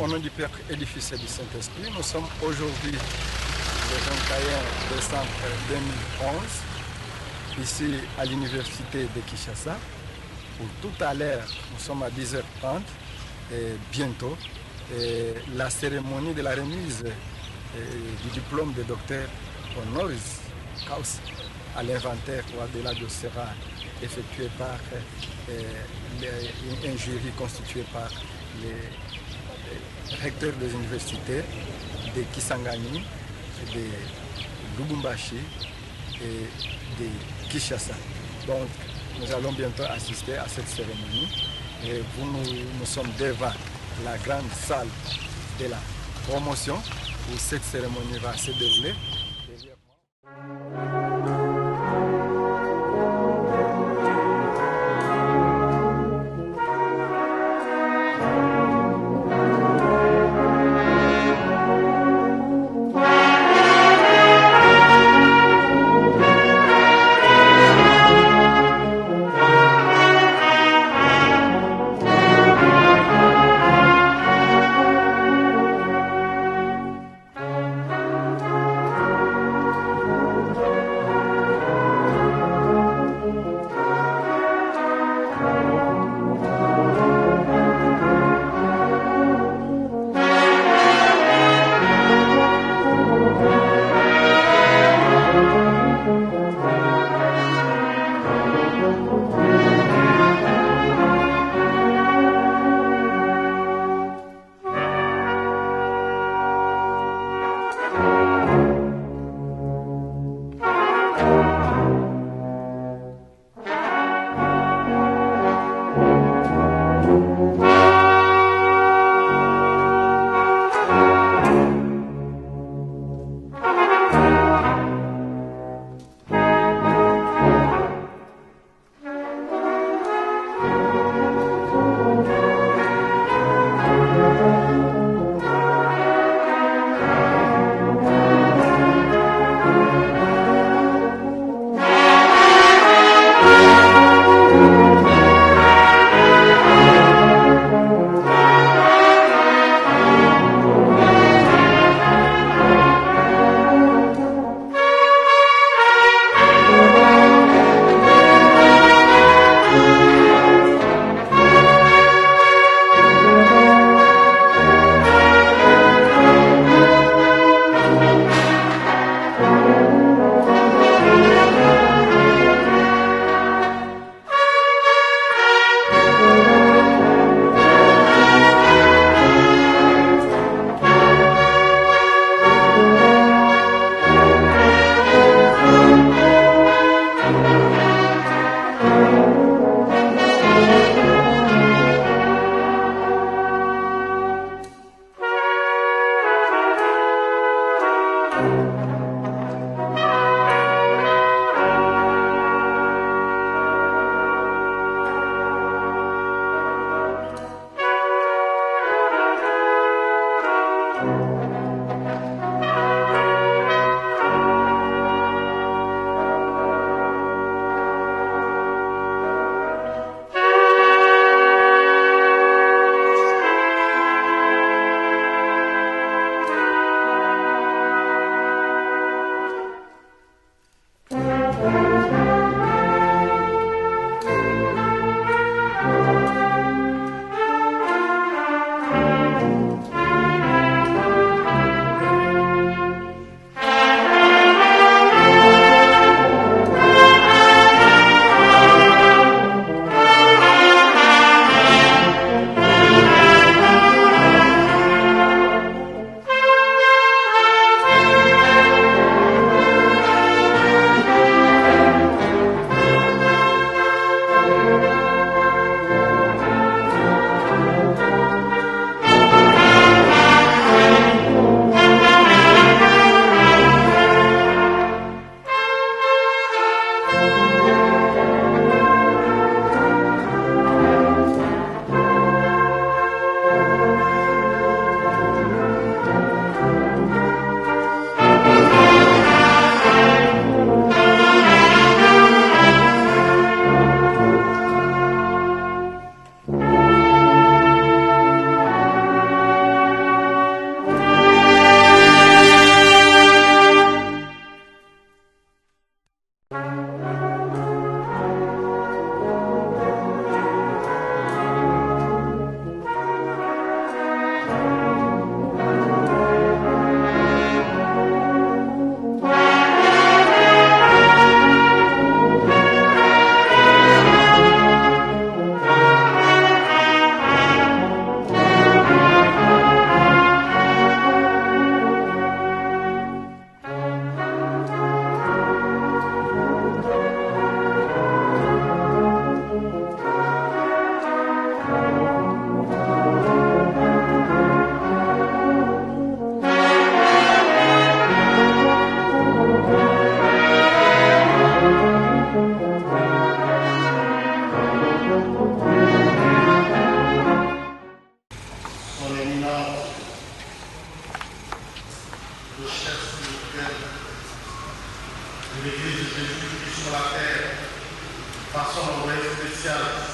au nom du Père et du Fils et du Saint-Esprit, nous sommes aujourd'hui le 21 décembre 2011, ici à l'université de Kinshasa. Pour tout à l'heure, nous sommes à 10h30 et bientôt, la cérémonie de la remise du diplôme de docteur honoris causa à l'inventaire de l'ADO sera effectué par un jury constitué par les recteurs des universités de Kisangani, de Lubumbashi et de Kinshasa. Donc nous allons bientôt assister à cette cérémonie et nous sommes devant la grande salle de la promotion où cette cérémonie va se dérouler.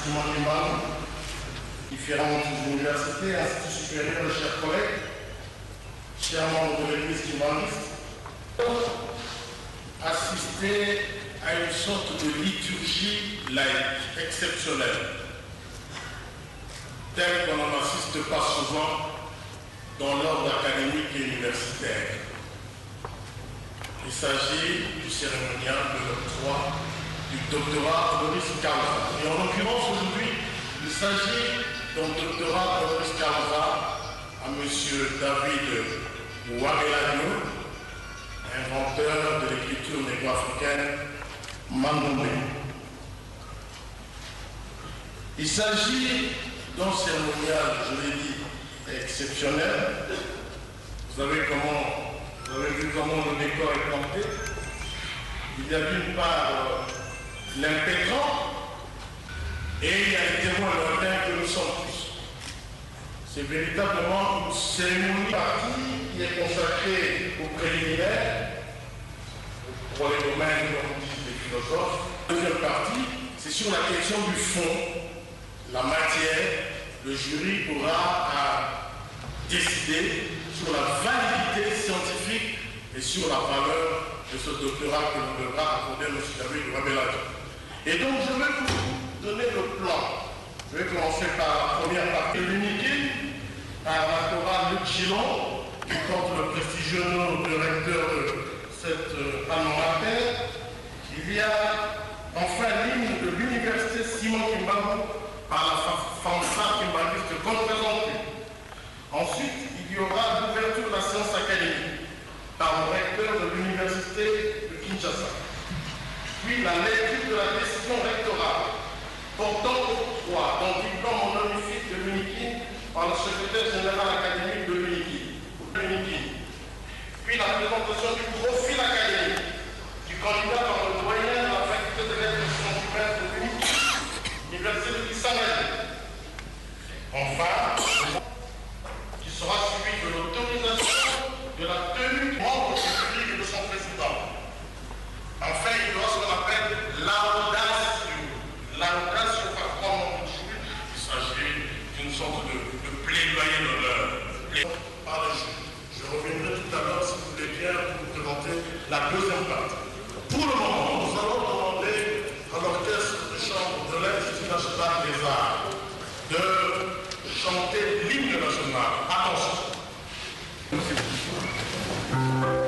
Simon Kimbangu, différentes universités, instituts supérieurs, chers collègues, chers membres de l'Église kimbanguiste, assister à une sorte de liturgie laïque exceptionnelle, telle qu'on n'en assiste pas souvent dans l'ordre académique et universitaire. Il s'agit du cérémonial de l'octroi du doctorat honoris causa. Et en l'occurrence, aujourd'hui, il s'agit d'un doctorat honoris causa à M. David Ouarelanyo, inventeur de l'écriture négro-africaine Mandongbé. Il s'agit d'un cérémonial, je l'ai dit, exceptionnel. Vous avez vu comment le décor est planté. Il y a d'une part l'impétrant et il y a les témoins lointains que nous sommes tous. C'est véritablement une cérémonie partie qui est consacrée aux préliminaires, pour les domaines, comme disent les philosophes. La deuxième partie, c'est sur la question du fond, la matière. Le jury aura à décider sur la validité scientifique et sur la valeur de ce doctorat que l'on devra accorder à M. David Ouarelanyo. Et donc je vais vous donner le plan. Je vais commencer par la première partie de l'UNIKIN, par la chorale Luc Gillon, qui porte le prestigieux nom de recteur de cette alma mater. Il y a enfin l'hymne de l'université Simon Kimbangu par la fanfare kimbanguiste représentée. Ensuite, il y aura l'ouverture de la séance académique par le recteur de l'université de Kinshasa. Puis la lecture de la décision rectorale portant l'octroi d'un diplôme honorifique de l'UNIKIN par le secrétaire général académique de l'UNIKIN. Puis la présentation du profil académique du candidat par le doyen de la faculté de lettres et sciences humaines de l'UNIKIN, l'université de Kisangani. Enfin, qui sera suivi de l'autorisation de la tenue du membre du public et de son président. Enfin, il y aura ce qu'on appelle l'audaceo. L'audaceo par 3 membres du jury. Il s'agit d'une sorte de plaidoyer d'honneur. Par le jury. Je reviendrai tout à l'heure, si vous voulez bien, pour vous présenter la deuxième partie. Pour le moment, nous allons demander à l'orchestre de chambre de l'Institut national des arts de chanter l'hymne national. Attention. Thank you.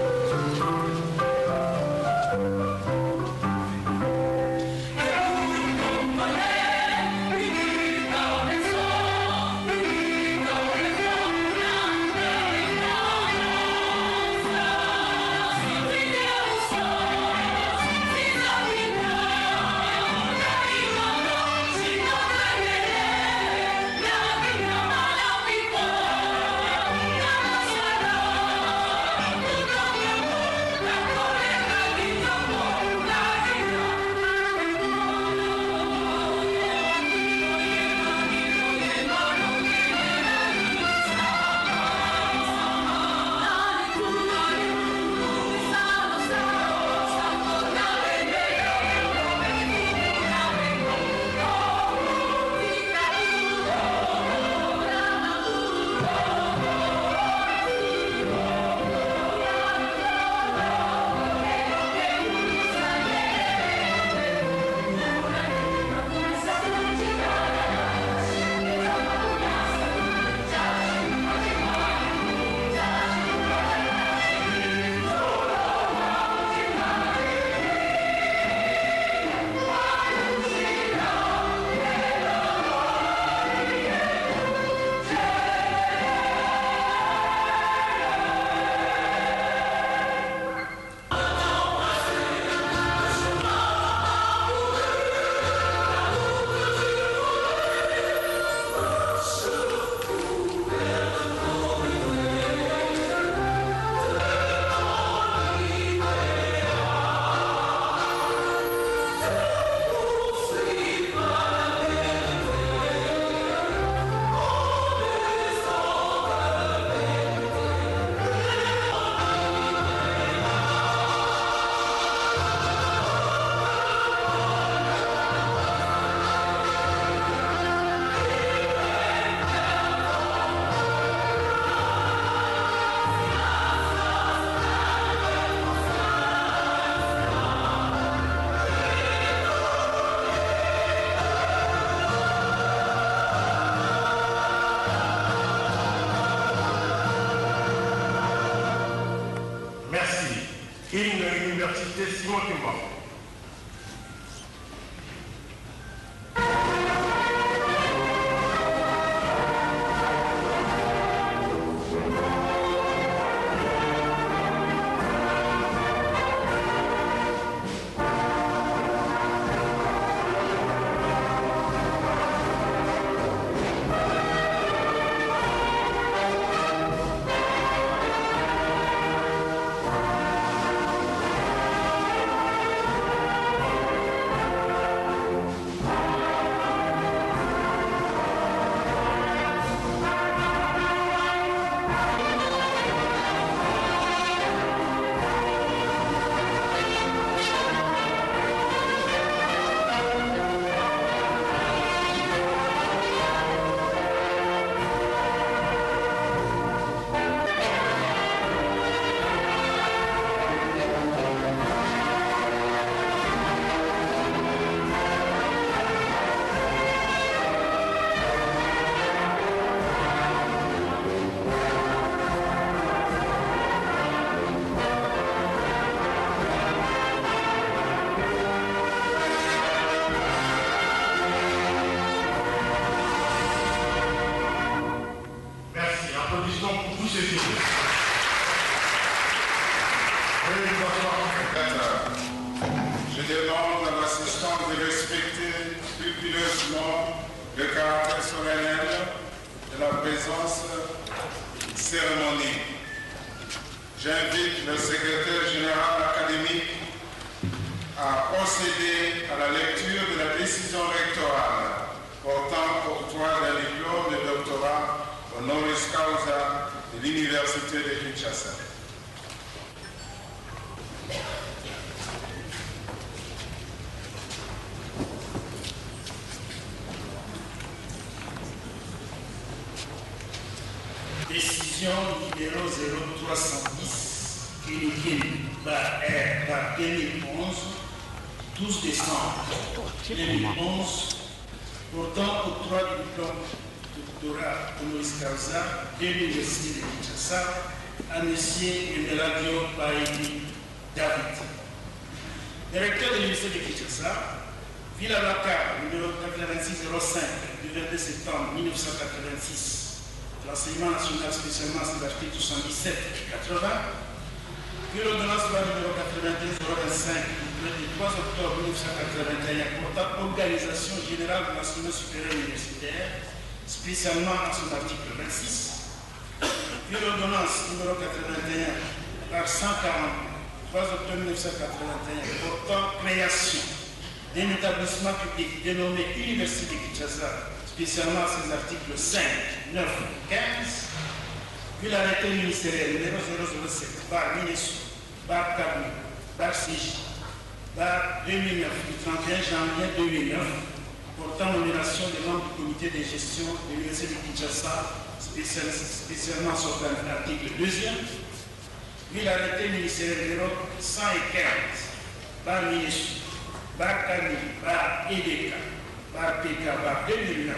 Hymne à l'université Simon Kimba. Je demande à l'assistant de respecter scrupuleusement le caractère solennel de la présence cérémonielle. J'invite le secrétaire général académique à procéder à la lecture de la décision rectorale portant octroi d'un diplôme de doctorat honoris causa de l'Université de Kinshasa. Décision numéro 0310, R/2011, 12 décembre 2011, portant octroi du diplôme de doctorat honoris causa de l'Université de Kinshasa à M. Emeladio Baïdi David. Directeur de l'Université de Kinshasa, Villa Laka, numéro 8605 du 22 septembre 1986. L'enseignement national spécialement sur l'article 77 et 80, puis l'ordonnance loi numéro 91-025 du 3 octobre 1981 portant organisation générale de l'enseignement supérieur universitaire, spécialement dans son article 26, puis l'ordonnance numéro 81 par 140 3 octobre 1981 portant création d'un établissement public dénommé Université de Kinshasa, spécialement ses articles 5, 9 et 15, puis l'arrêté ministériel numéro 007, bar Minesou, bar Kabou, bar CJ, bar 2009, du 31 janvier 2009, portant nomination des membres du comité de gestion de l'Université de Kinshasa, spécialement sur l'article 2e, puis l'arrêté ministériel numéro 115, bar Minesou, bar Kabou, bar EDK, bar PK, bar 2009,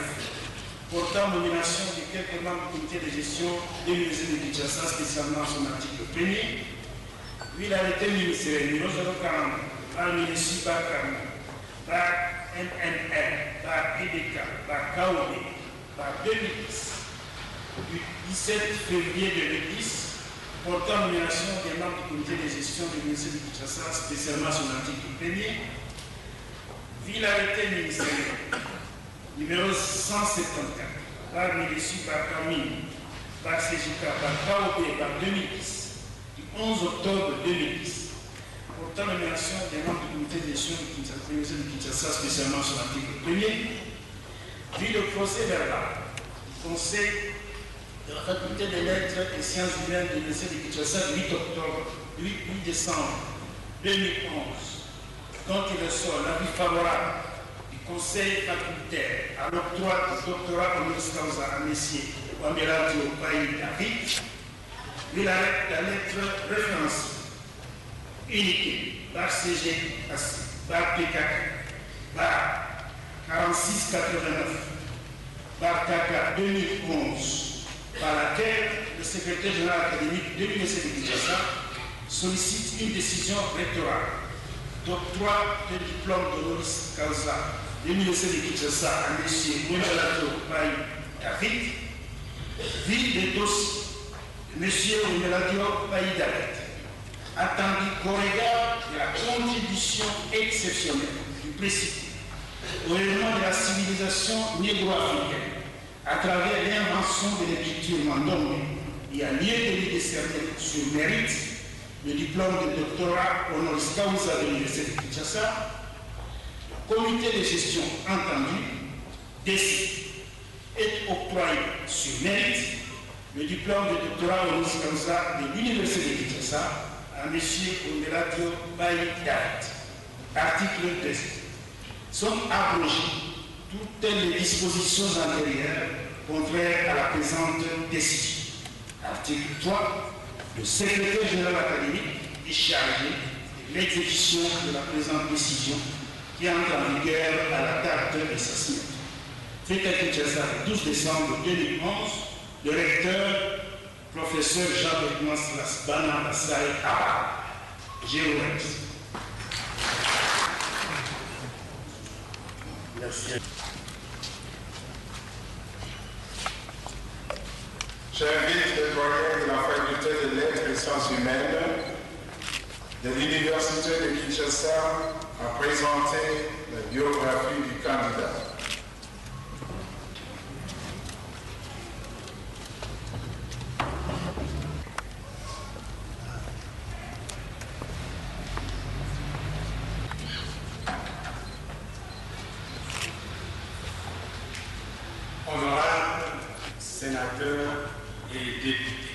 portant nomination de quelques membres du comité de gestion de l'Université de Kinshasa, spécialement son article 1er, puis l'arrêté ministériel numéro 040, bar Minesou, bar Kabou, bar MNR, bar EDK, bar KOB, bar 2010, du 17 février 2010, portant nomination des membres du comité de gestion de l'Université de Kinshasa, spécialement son article 1er, puis l'arrêté ministériel numéro 174, par Minesou, par Camille, par CJK, par KOB, par 2010, du 11 octobre 2010, portant nomination des membres du comité de gestion de l'Université de Kinshasa, spécialement sur l'article 1er, puis le procès verbal du conseil de la faculté des lettres et sciences humaines de l'Université de Kinshasa du 8 décembre 2011, dont il ressort l'avis favorable du conseil facultaire à l'octroi du doctorat honoris causa à M. Emeladio Baïdi David, puis la lettre référence unique par CG, par PK, par 4689, par KK 2011, par laquelle le secrétaire général académique de l'Université de Kinshasa sollicite une décision rectorale d'octroi de diplôme d'honoris causa de l'Université de Kinshasa à M. Wemeladio Bai David, vide le dossier de M. Wemeladio Bai David, attendu qu'au regard de la contribution exceptionnelle du précipité au élément de la civilisation négro-africaine à travers l'invention de l'écriture mandongue, il y a lieu de lui décerner sur mérite le diplôme de doctorat honoris causa de l'Université de Kinshasa. Le comité de gestion entendu décide et octroie sur mérite le diplôme de doctorat honoris causa de l'Université de Kinshasa à M. Wemeladio Bai David. Article 2. Sont abrogées toutes les dispositions antérieures contraires à la présente décision. Article 3. Le secrétaire général académique est chargé de l'exécution de la présente décision qui entre en vigueur à la date de sa signature. Fait à Kinshasa le 12 décembre 2011, le recteur, professeur Jean-Bertrand Slasbana Bassai Abba, GOX. Merci. J'invite le doyen de la faculté de lettres et sciences humaines de l'Université de Kinshasa à présenter la biographie du candidat. Honorables sénateurs et députés,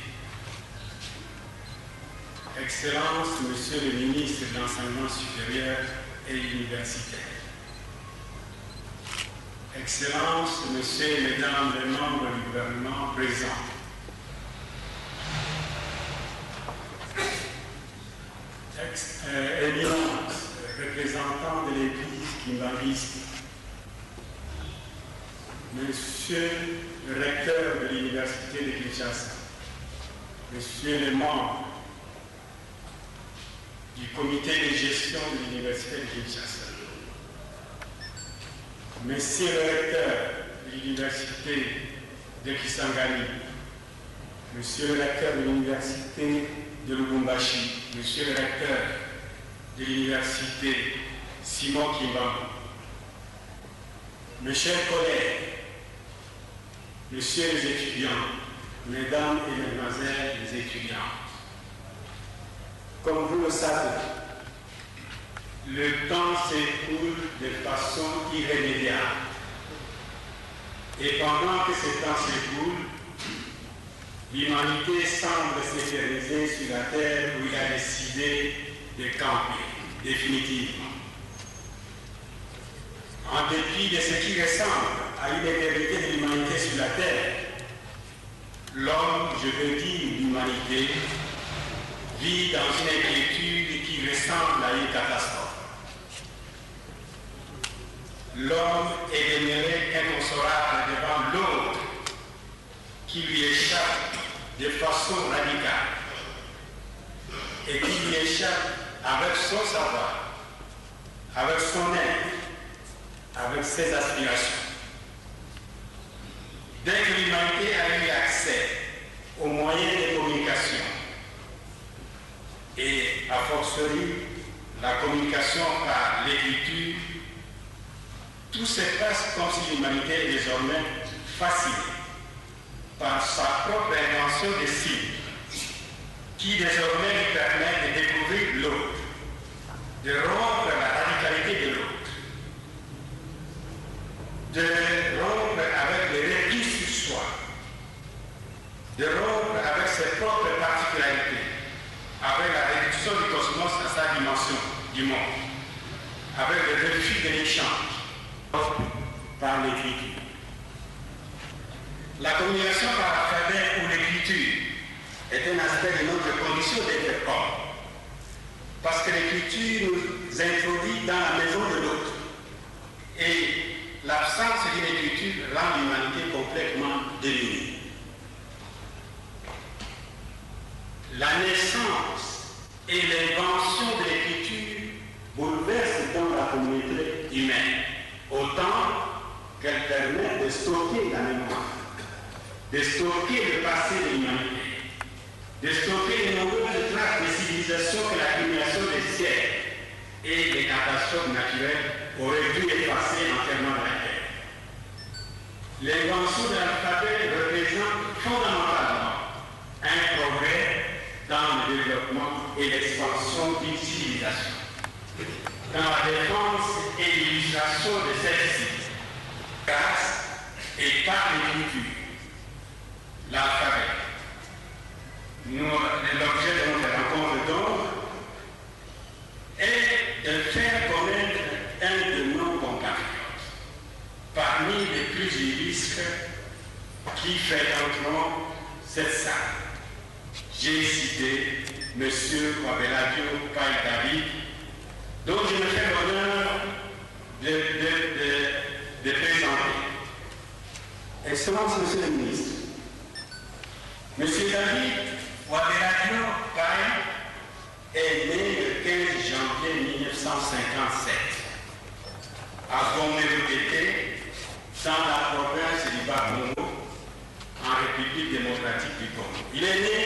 Excellences, Monsieur le ministre de l'Enseignement supérieur et universitaire, Excellences, Messieurs et Mesdames les membres du gouvernement présents, Éminences, représentants de l'Église kimbanguiste, Monsieur le recteur de l'Université de Kinshasa, Messieurs les membres du comité de gestion de l'Université de Kinshasa, Monsieur le recteur de l'Université de Kisangani, Monsieur le recteur de l'Université de Lubumbashi, Monsieur le recteur de l'Université Simon Kimbangu, mes chers collègues, Messieurs les étudiants, Mesdames et Mesdemoiselles les étudiants, comme vous le savez, le temps s'écoule de façon irrémédiable. Et pendant que ce temps s'écoule, l'humanité semble s'éterniser sur la terre où il a décidé de camper définitivement. En dépit de ce qui ressemble à une éternité de l'humanité sur la terre, l'homme, je veux dire l'humanité, vit dans une inquiétude qui ressemble à une catastrophe. L'homme est demeuré inconsolable devant l'autre qui lui échappe de façon radicale et qui lui échappe avec son savoir, avec son être, avec ses aspirations. Dès que l'humanité a eu accès aux moyens de communication, et a fortiori la communication par l'écriture, tout se passe comme si l'humanité est désormais fascinée par sa propre invention de signes, qui désormais lui permet de découvrir l'autre, de rompre la radicalité de l'autre, de rompre avec les replis sur soi, de rompre avec ses propres particularités, avec la réduction du cosmos à sa dimension du monde, avec le refus de l'échange par l'écriture. La communication par l'alphabet ou l'écriture est un aspect de notre condition d'être homme, parce que l'écriture nous introduit dans la maison de l'autre, et l'absence d'une écriture rend l'humanité complètement démunie. La naissance et l'invention de l'écriture bouleverse donc la communauté humaine, autant qu'elle permet de stocker la mémoire, de stocker le passé de l'humanité, de stocker les nombreuses traces de civilisation que l'accumulation des siècles et les catastrophes naturelles auraient dû effacer entièrement de la terre. L'invention de l'alphabet représente fondamentalement un progrès dans le développement et l'expansion d'une civilisation. Dans la défense et l'illustration de celle-ci, grâce et par l'écriture, l'alphabet. L'objet de notre rencontre donc est de faire connaître un de nos compatriotes, parmi les plus illustres qui fréquenteront cette salle. J'ai cité M. Wabeladio Paye David, dont je me fais l'honneur de présenter. Excellence, Monsieur le ministre, M. David Wabeladio Paye est né le 15 janvier 1957 à Gomé-Rotété, dans la province du Bas-Congo, en République démocratique du Congo. Il est né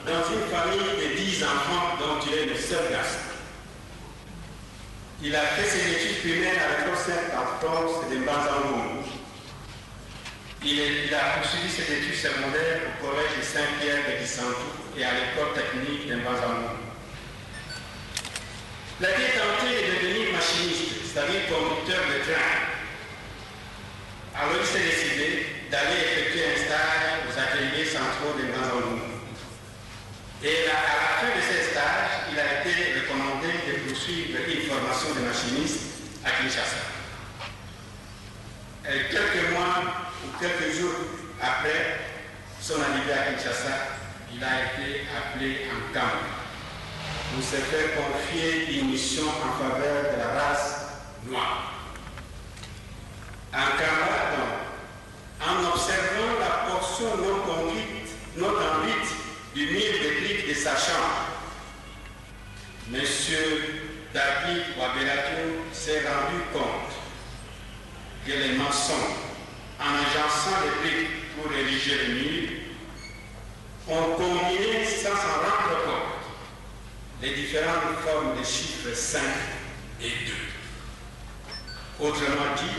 dans une famille de 10 enfants dont il est le seul garçon. Il a fait ses études primaires à l'école Saint-Antoine de Mbanzangoum. Il a poursuivi ses études secondaires au collège de Saint-Pierre de Guissantou et à l'école technique de Mbanzangoum. Il a été tenté de devenir machiniste, c'est-à-dire conducteur de train. Alors il s'est décidé d'aller effectuer un stage aux ateliers centraux de Mbanzangoum. Et à la fin de ces stages, il a été recommandé de poursuivre une formation de machiniste à Kinshasa. Et quelques mois ou quelques jours après son arrivée à Kinshasa, il a été appelé en Cameroun pour se faire confier une mission en faveur de la race noire. En Cameroun, en observant la portion non conduite du mur de briques de sa chambre, M. David Wabeladio s'est rendu compte que les maçons, en agençant les briques pour ériger le mur, ont combiné sans s'en rendre compte les différentes formes de chiffres 5 et 2. Autrement dit,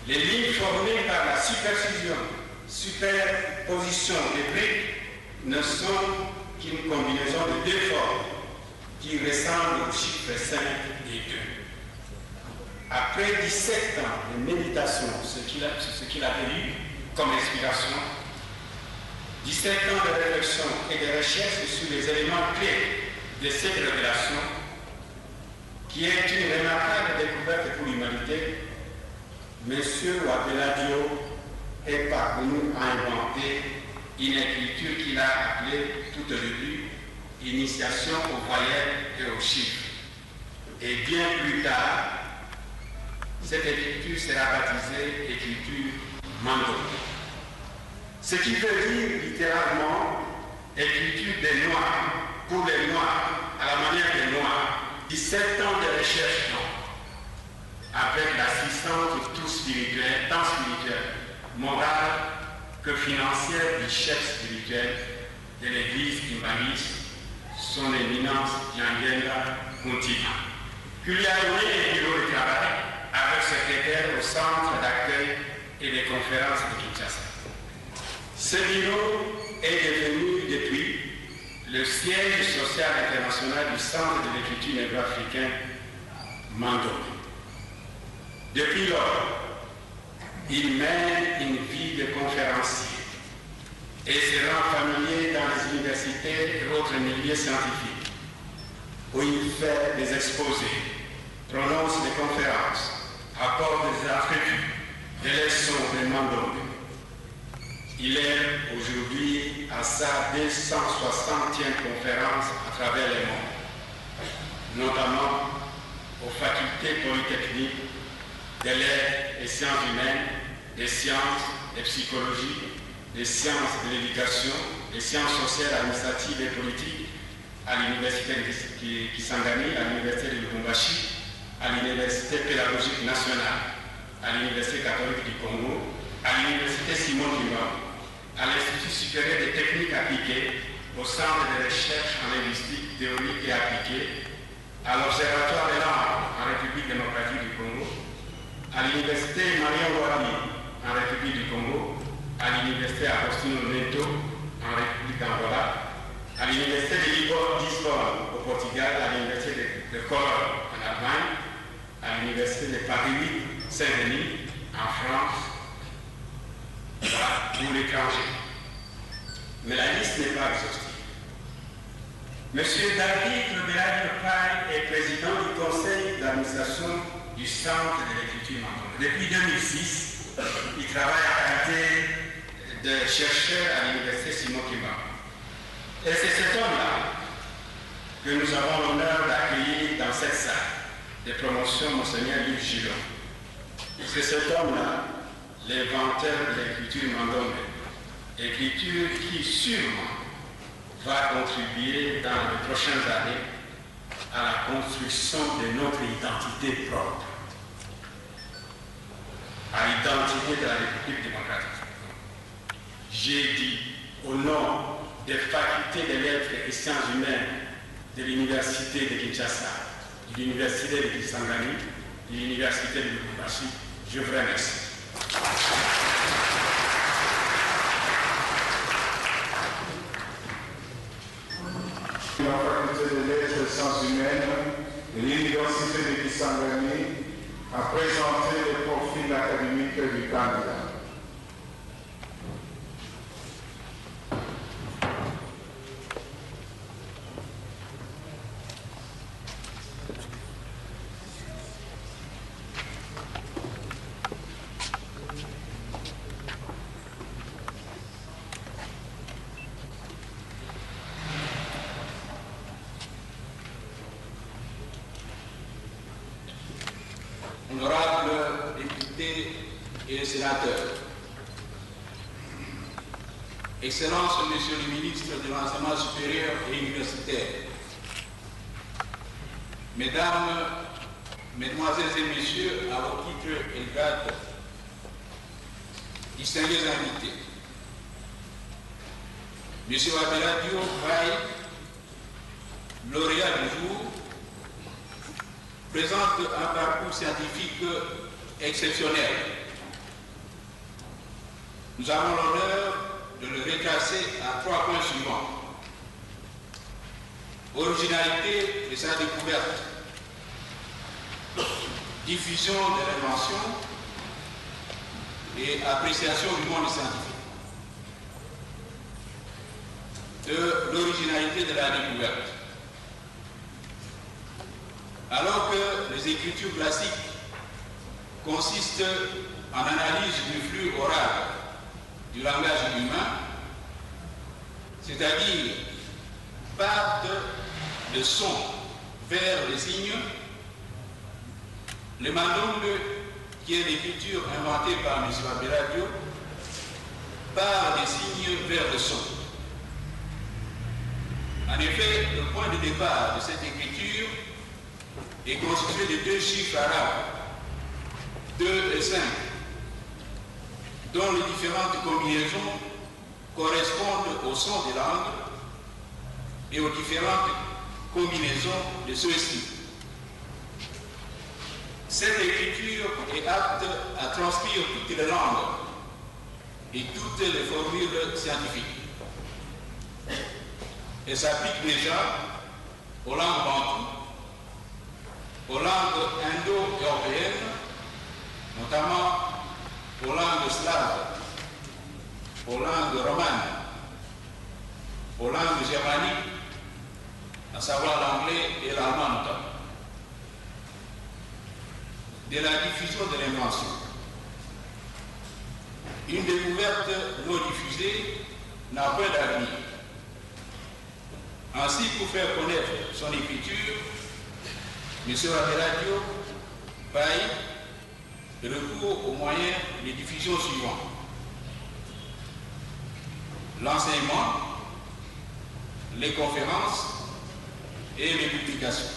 les lignes formées par la superposition des briques ne sont qu'une combinaison de deux formes qui ressemblent aux chiffres 5 et 2. Après 17 ans de méditation, ce qu'il avait eu comme inspiration, 17 ans de réflexion et de recherche sur les éléments clés de cette révélation, qui est une remarquable découverte pour l'humanité, M. Wabeladio est parvenu à inventer une écriture qu'il a appelée tout au début Initiation aux voyelles et aux chiffres. Et bien plus tard, cette écriture sera baptisée écriture Mando. Ce qui veut dire littéralement écriture des Noirs, pour les Noirs, à la manière des Noirs. 17 ans de recherche, avec l'assistance de tout spirituel, tant spirituel, moral que financière du chef spirituel de l'église humaniste, son éminence Yangenga Kuntima, qui lui a donné un bureau de travail avec secrétaire au centre d'accueil et de conférences de Kinshasa. Ce bureau est devenu depuis le siège social international du Centre de l'écriture négro-africain Mando. Depuis lors, il mène une vie de conférencier et se rend familier dans les universités et autres milieux scientifiques, où il fait des exposés, prononce des conférences, apporte des entrevues, des leçons, des mandats. Il est aujourd'hui à sa 260e conférence à travers le monde, notamment aux facultés polytechniques des lettres et sciences humaines, des sciences, des psychologies, des sciences de l'éducation, des sciences sociales, administratives et politiques, à l'université de Kisangani, à l'université de Lubumbashi, à l'université pédagogique nationale, à l'université catholique du Congo, à l'université Simon Kimba, à l'Institut supérieur des techniques appliquées, au Centre de recherche en linguistique théorique et appliquée, à l'Observatoire des langues en République démocratique du Congo, à l'Université Marion Wadi en République du Congo, à l'Université Agostinho Neto en République d'Angola, à l'Université de Lisbonne au Portugal, à l'Université de Cologne en Allemagne, à l'Université de Paris Saint-Denis en France, voilà, pour l'étranger. Mais la liste n'est pas exhaustive. Monsieur David Lobeladi Paille est président du conseil d'administration du Centre de l'écriture mandongue. Depuis 2006, il travaille en qualité de chercheur à l'université Simon Kimba. Et c'est cet homme-là que nous avons l'honneur d'accueillir dans cette salle de promotion, Monseigneur Yves Gillon. C'est cet homme-là, l'inventeur de l'écriture mandongue, écriture qui sûrement va contribuer dans les prochaines années à la construction de notre identité propre, à l'identité de la République démocratique. J'ai dit au nom des facultés des lettres et sciences humaines de l'université de Kinshasa, de l'université de Kisangani, de l'université de Lubumbashi, je vous remercie. La faculté des lettres et sciences humaines de l'université de Kisangani a présenté le profil académique du candidat. Honorables députés et sénateurs, Excellences, Monsieur le ministre de l'Enseignement supérieur et universitaire, Mesdames, Mesdemoiselles et Messieurs, à vos titres et grades, distingués invités, Monsieur Abeladio Paille, lauréat du jour, présente un parcours scientifique exceptionnel. Nous avons l'honneur de le retracer à 3 points suivants. Originalité de sa découverte, diffusion de l'invention et appréciation du monde scientifique. De l'originalité de la découverte. Alors que les écritures classiques consistent en analyse du flux oral du langage humain, c'est-à-dire partent de sons vers les signes, le mandongue, qui est l'écriture inventée par M. Abeladio, part des signes vers le son. En effet, le point de départ de cette écriture est constitué de 2 chiffres arabes, 2 et 5, dont les différentes combinaisons correspondent aux sons des langues et aux différentes combinaisons de ceux-ci. Cette écriture est apte à transcrire toutes les langues et toutes les formules scientifiques. Elle s'applique déjà aux langues bantoues, aux langues indo-européennes, notamment aux langues slaves, aux langues romanes, aux langues germaniques, à savoir l'anglais et l'allemand notamment. De la diffusion de l'invention. Une découverte non diffusée n'a pas d'avenir. Ainsi, pour faire connaître son écriture, M. Abeladio Paille recourt aux moyens de diffusion suivants. L'enseignement, les conférences, et les publications,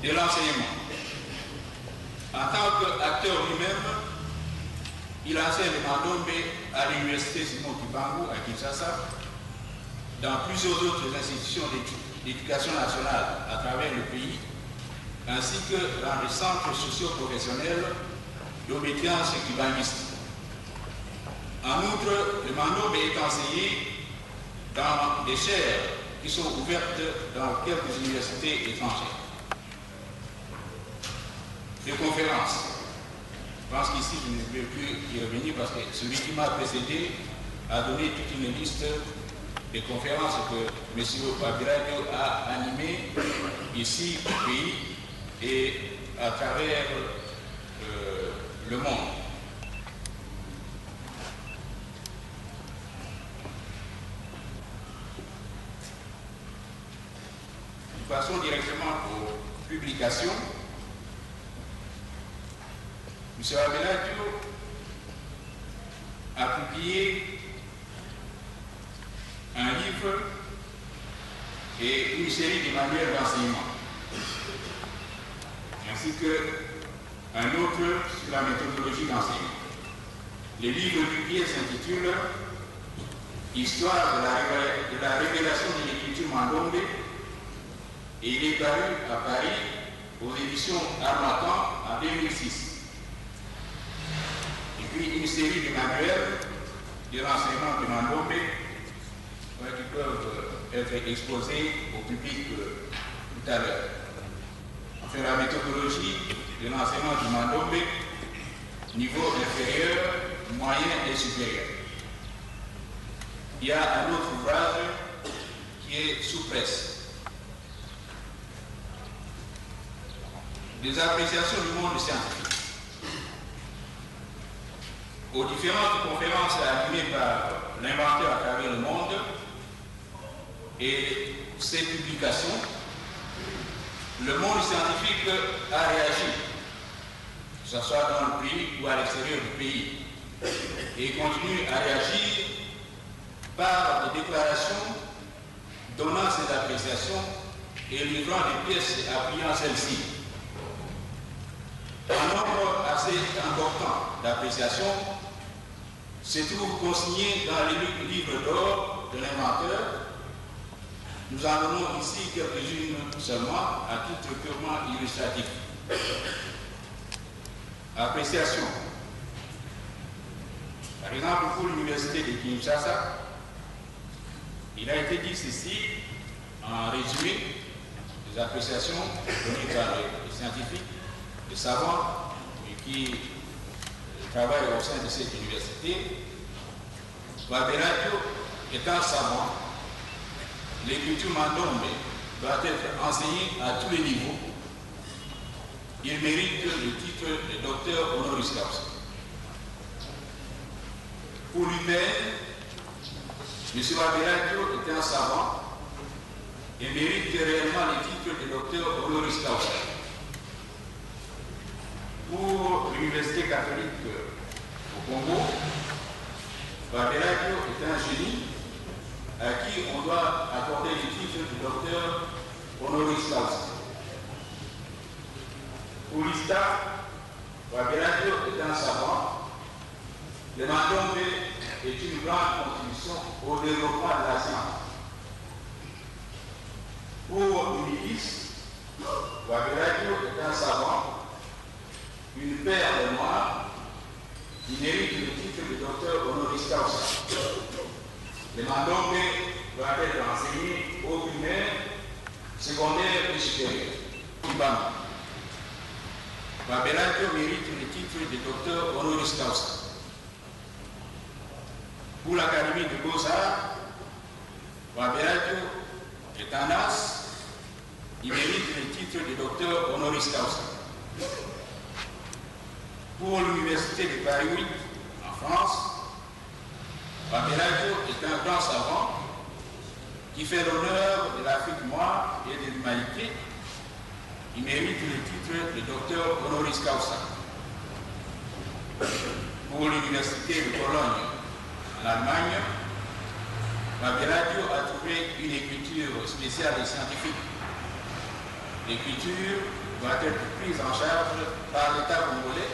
de l'enseignement. En tant qu'acteur lui-même, il enseigne le mandombe à l'université Simon Kibangu à Kinshasa, dans plusieurs autres institutions d'éducation nationale à travers le pays, ainsi que dans les centres socio-professionnels d'obédience kibanguiste. En outre, le mandombe est enseigné dans des chaires qui sont ouvertes dans quelques universités étrangères. De conférences. Je pense qu'ici, je ne vais plus y revenir parce que celui qui m'a précédé a donné toute une liste de conférences que M. Babiradio a animées ici au pays et à travers le monde. Nous passons directement aux publications. M. Babiradio a publié un livre et une série de manuels d'enseignement, ainsi qu'un autre sur la méthodologie d'enseignement. Le livre publié s'intitule « Histoire de la révélation de l'écriture mandombe » et il est paru à Paris aux éditions Harmattan en 2006. Et puis une série de manuels de renseignement de mandombe qui peuvent être exposés au public tout à l'heure. Enfin, la méthodologie de l'enseignement du mandombe, niveau inférieur, moyen et supérieur. Il y a un autre ouvrage qui est sous presse. Des appréciations du monde scientifique. Aux différentes conférences animées par l'inventeur à travers le monde et ses publications, le monde scientifique a réagi, que ce soit dans le pays ou à l'extérieur du pays, et continue à réagir par des déclarations donnant ses appréciations et livrant des pièces appuyant celles-ci. Un nombre assez important d'appréciations se trouve consigné dans les livres d'or de l'inventeur. Nous en donnons ici quelques-unes seulement à titre purement illustratif. Appréciation. Par exemple, pour l'université de Kinshasa, il a été dit ceci en résumé des appréciations données par les scientifiques, les savants qui travaillent au sein de cette université. Babiradio étant savant, l'écriture mandombe doit être enseignée à tous les niveaux. Il mérite le titre de docteur honoris causa. Pour lui-même, M. Babiradio étant savant, il mérite réellement le titre de docteur honoris causa. Pour l'Université catholique au Congo, Babiradio est un génie à qui on doit accorder le titre de docteur honoris causa. Pour l'ISTA, Babiradio est un savant. Le mandombe est une grande contribution au développement de la science. Pour l'UNILIS, Babiradio est un savant. Une paire de noirs qui mérite le titre de docteur honoris causa. Le mandombe doit être enseigné au primaire, secondaire et supérieur. Babiradio mérite le titre de docteur honoris causa. Pour l'Académie de Beaux-Arts, Babiradio est un as, il mérite le titre de docteur honoris causa. Pour l'Université de Paris 8, en France, Babiradio est un grand savant qui fait l'honneur de l'Afrique noire et de l'humanité. Il mérite le titre de docteur honoris causa. Pour l'Université de Cologne, en Allemagne, Mabeladio a trouvé une écriture spéciale et scientifique. L'écriture doit être prise en charge par l'État congolais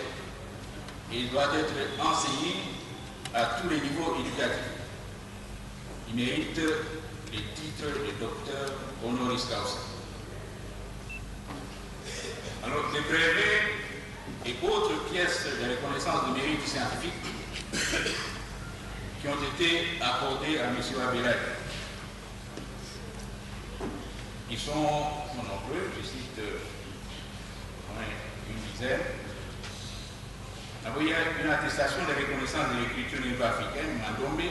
et doit être enseignée à tous les niveaux éducatifs. Il mérite les titres de docteur honoris causa. Alors, les brevets et autres pièces de reconnaissance de mérite scientifique qui ont été accordées à M. Abelard. Ils sont nombreux, je cite une dizaine. Il y a une attestation de reconnaissance de l'écriture néo-africaine, Mandombe,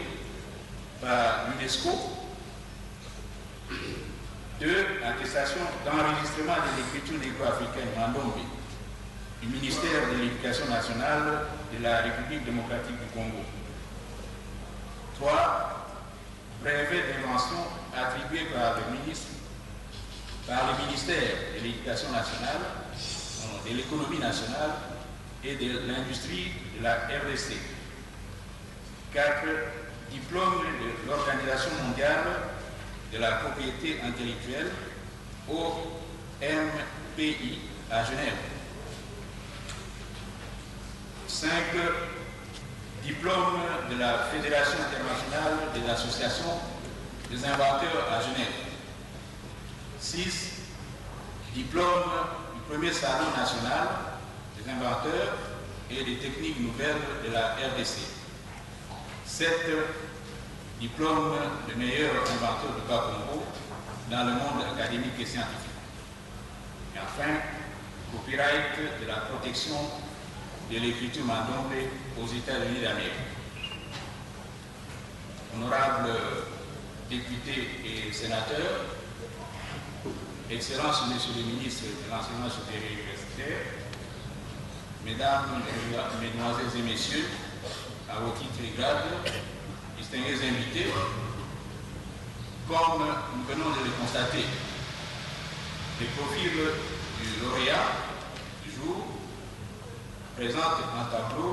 par l'UNESCO. 2. Attestation d'enregistrement de l'écriture néo-africaine, Mandombe, du ministère de l'Éducation nationale de la République démocratique du Congo. 3. Brevet d'invention attribué par le ministère de l'Éducation nationale, de l'économie nationale et de l'industrie de la RDC. 4. Diplôme de l'Organisation mondiale de la propriété intellectuelle, OMPI, à Genève. 5. Diplôme de la Fédération internationale des associations des inventeurs à Genève. 6. Diplôme du premier salon national des inventeurs et des techniques nouvelles de la RDC. 7. Diplôme de meilleur inventeur du Bas-Congo dans le monde académique et scientifique. Et enfin, copyright de la protection de l'écriture Mandombe aux États-Unis d'Amérique. Honorables députés et sénateurs, Excellences, Monsieur le ministre de l'Enseignement supérieur universitaire, Mesdames, Mesdemoiselles et Messieurs, à vos titres et grades, distingués invités, comme nous venons de le constater, le profil du lauréat du jour présente un tableau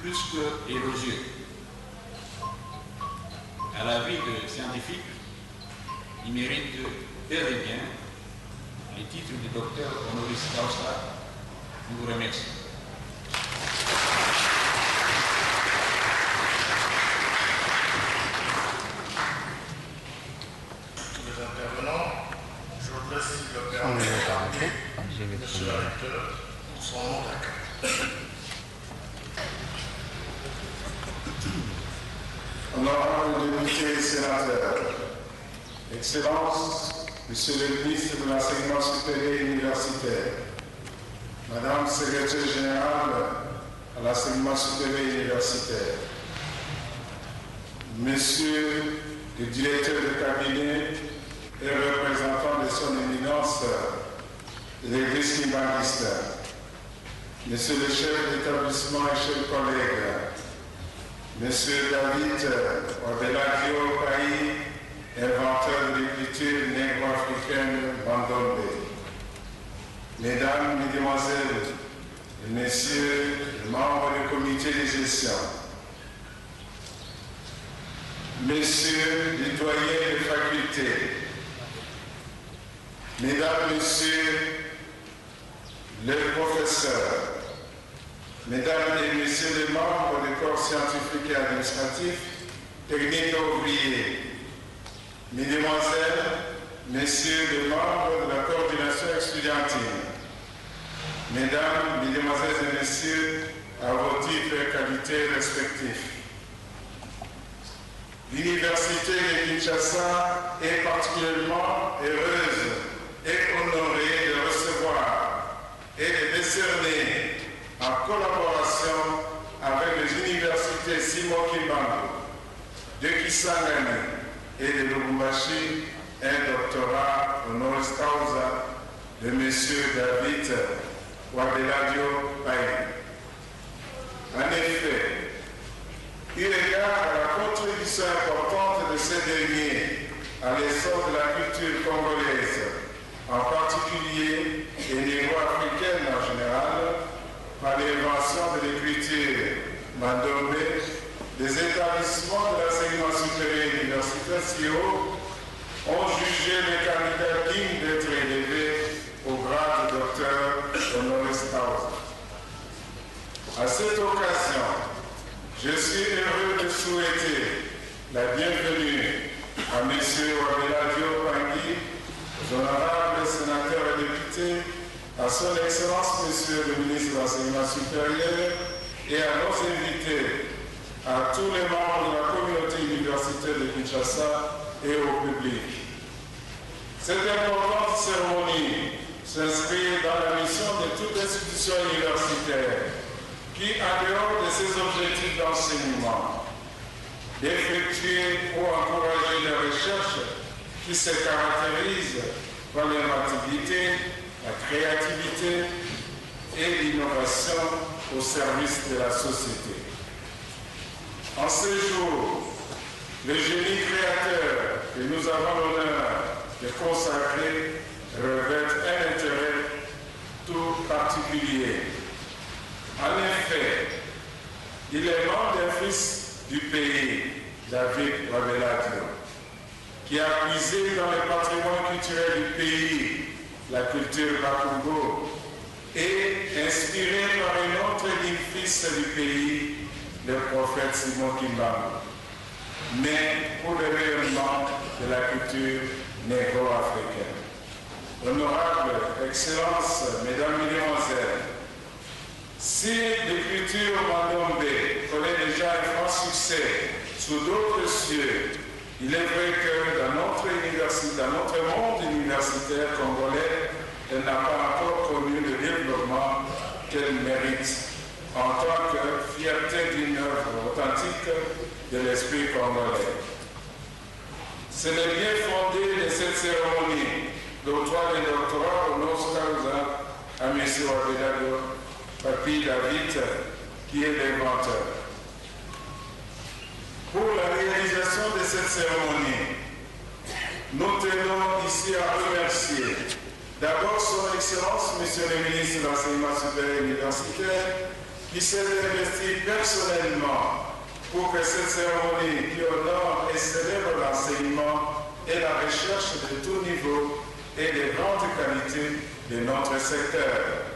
plus que élogieux. À la vie de scientifique, il mérite bel et bien les titres de docteur honoris causa. Je vous remercie. Tous les intervenants, je voudrais, s'il le permet, rappeler monsieur le recteur pour son nom d'accueil. Honorables députés et sénateurs, Excellences, Monsieur le ministre de l'Enseignement supérieur et universitaire, Madame Secrétaire générale à l'Enseignement supérieur et universitaire, Monsieur le directeur de cabinet et représentant de son éminence l'Église libaniste, Monsieur le chef d'établissement et chers collègues, Monsieur David Abelard Payi, inventeur de l'écriture négro-africaine Mandombe. Mesdames, Mesdemoiselles et Messieurs, les membres du comité de gestion, Messieurs les doyens de faculté, Mesdames, Messieurs les professeurs, Mesdames et Messieurs les membres des corps scientifiques et administratifs, techniques et ouvriers, Mesdemoiselles, Messieurs les membres de la coordination estudiantine, Mesdames, Mesdemoiselles et Messieurs, à vos titres et qualités respectifs. L'Université de Kinshasa est particulièrement heureuse et honorée de recevoir et de décerner, en collaboration avec les universités Simon Kimbangu, de Kisangani et de Lubumbashi, un doctorat honoris causa de M. David Wabeladio Payi. En effet, eu égard à la contribution importante de ces derniers à l'essor de la culture congolaise, en particulier et négro-africaine en général, par l'invention de l'écriture Mandombe, des établissements de l'enseignement supérieur et universitaire si haut ont jugé les candidats dignes d'être élevés au grade de docteur honoris causa. À cette occasion, je suis heureux de souhaiter la bienvenue à M. Wabeladio Pangui, aux honorables sénateurs et députés, à son Excellence M. le ministre de l'Enseignement supérieur et à nos invités, à tous les membres de la communauté universitaire de Kinshasa et au public. Cette importante cérémonie s'inscrit dans la mission de toute institution universitaire qui, en dehors de ses objectifs d'enseignement, d'effectuer ou encourager la recherche qui se caractérise par l'inventivité, la créativité et l'innovation au service de la société. En ce jour, le génie créateur que nous avons l'honneur de consacrer revêt un intérêt tout particulier. En effet, il est membre d'un fils du pays, David Wabeladio, qui a puisé dans le patrimoine culturel du pays, la culture Bakongo, et inspiré par un autre digne fils du pays, le prophète Simon Kimbangu, mais pour le rayonnement de la culture négro-africaine. Honorable Excellence, Mesdames et Mesdemoiselles, si l'écriture Mandombe connaît déjà un franc succès sous d'autres cieux, il est vrai que dans notre université, dans notre monde universitaire congolais, elle n'a pas encore connu le développement qu'elle mérite en tant que fierté d'une œuvre authentique de l'esprit congolais. C'est le bien fondé de cette cérémonie d'octroi de doctorat au nom causa à M. Wabeladio Papi David, qui est l'inventeur. Pour la réalisation de cette cérémonie, nous tenons ici à remercier d'abord son Excellence, M. le ministre de l'Enseignement supérieur et universitaire, qui s'est investi personnellement pour que cette cérémonie qui honore et célèbre l'enseignement et la recherche de tout niveau et de grande qualité de notre secteur.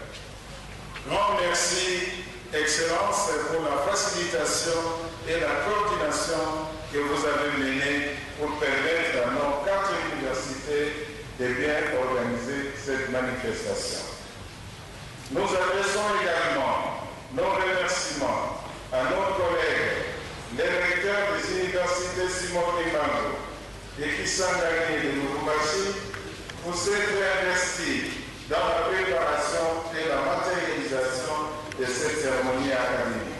Grand merci, Excellence, pour la facilitation et la coordination que vous avez menée pour permettre à nos 4 universités de bien organiser cette manifestation. Nous adressons également nos remerciements à nos collègues, les recteurs des universités Simon Kimbangu et Kisangani de Lubumbashi, pour s'être investis dans la préparation et la matérialisation de cette cérémonie académique.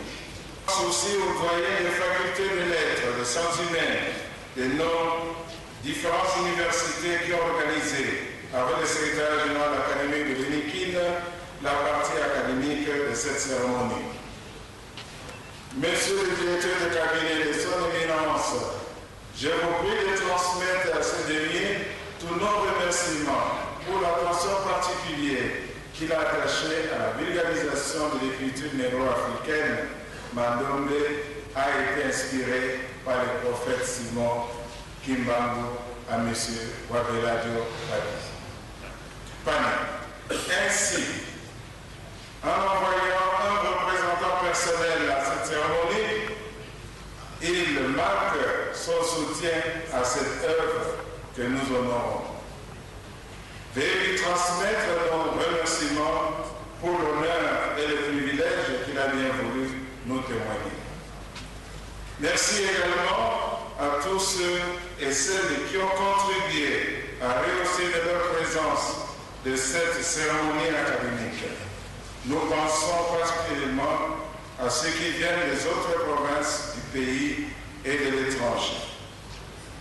Souci aux doyens des facultés de lettres, de sciences humaines, de nos différentes universités qui ont organisé, avec le secrétaire général académique de l'UNIKIN, la partie académique de cette cérémonie. Monsieur le directeur de cabinet de son éminence, je vous prie de transmettre à ce dernier tous nos remerciements pour l'attention particulière qu'il a attachée à la vulgarisation de l'écriture négro-africaine. Mandombe a été inspiré par le prophète Simon Kimbangu à M. Wabeladio Pani. Ainsi, en envoyant un représentant personnel à cette cérémonie, il marque son soutien à cette œuvre que nous honorons. Veuillez lui transmettre nos remerciements pour l'honneur et le privilège qu'il a bien voulu nous témoigner. Merci également à tous ceux et celles qui ont contribué à rehausser de leur présence de cette cérémonie académique. Nous pensons particulièrement à ceux qui viennent des autres provinces du pays et de l'étranger.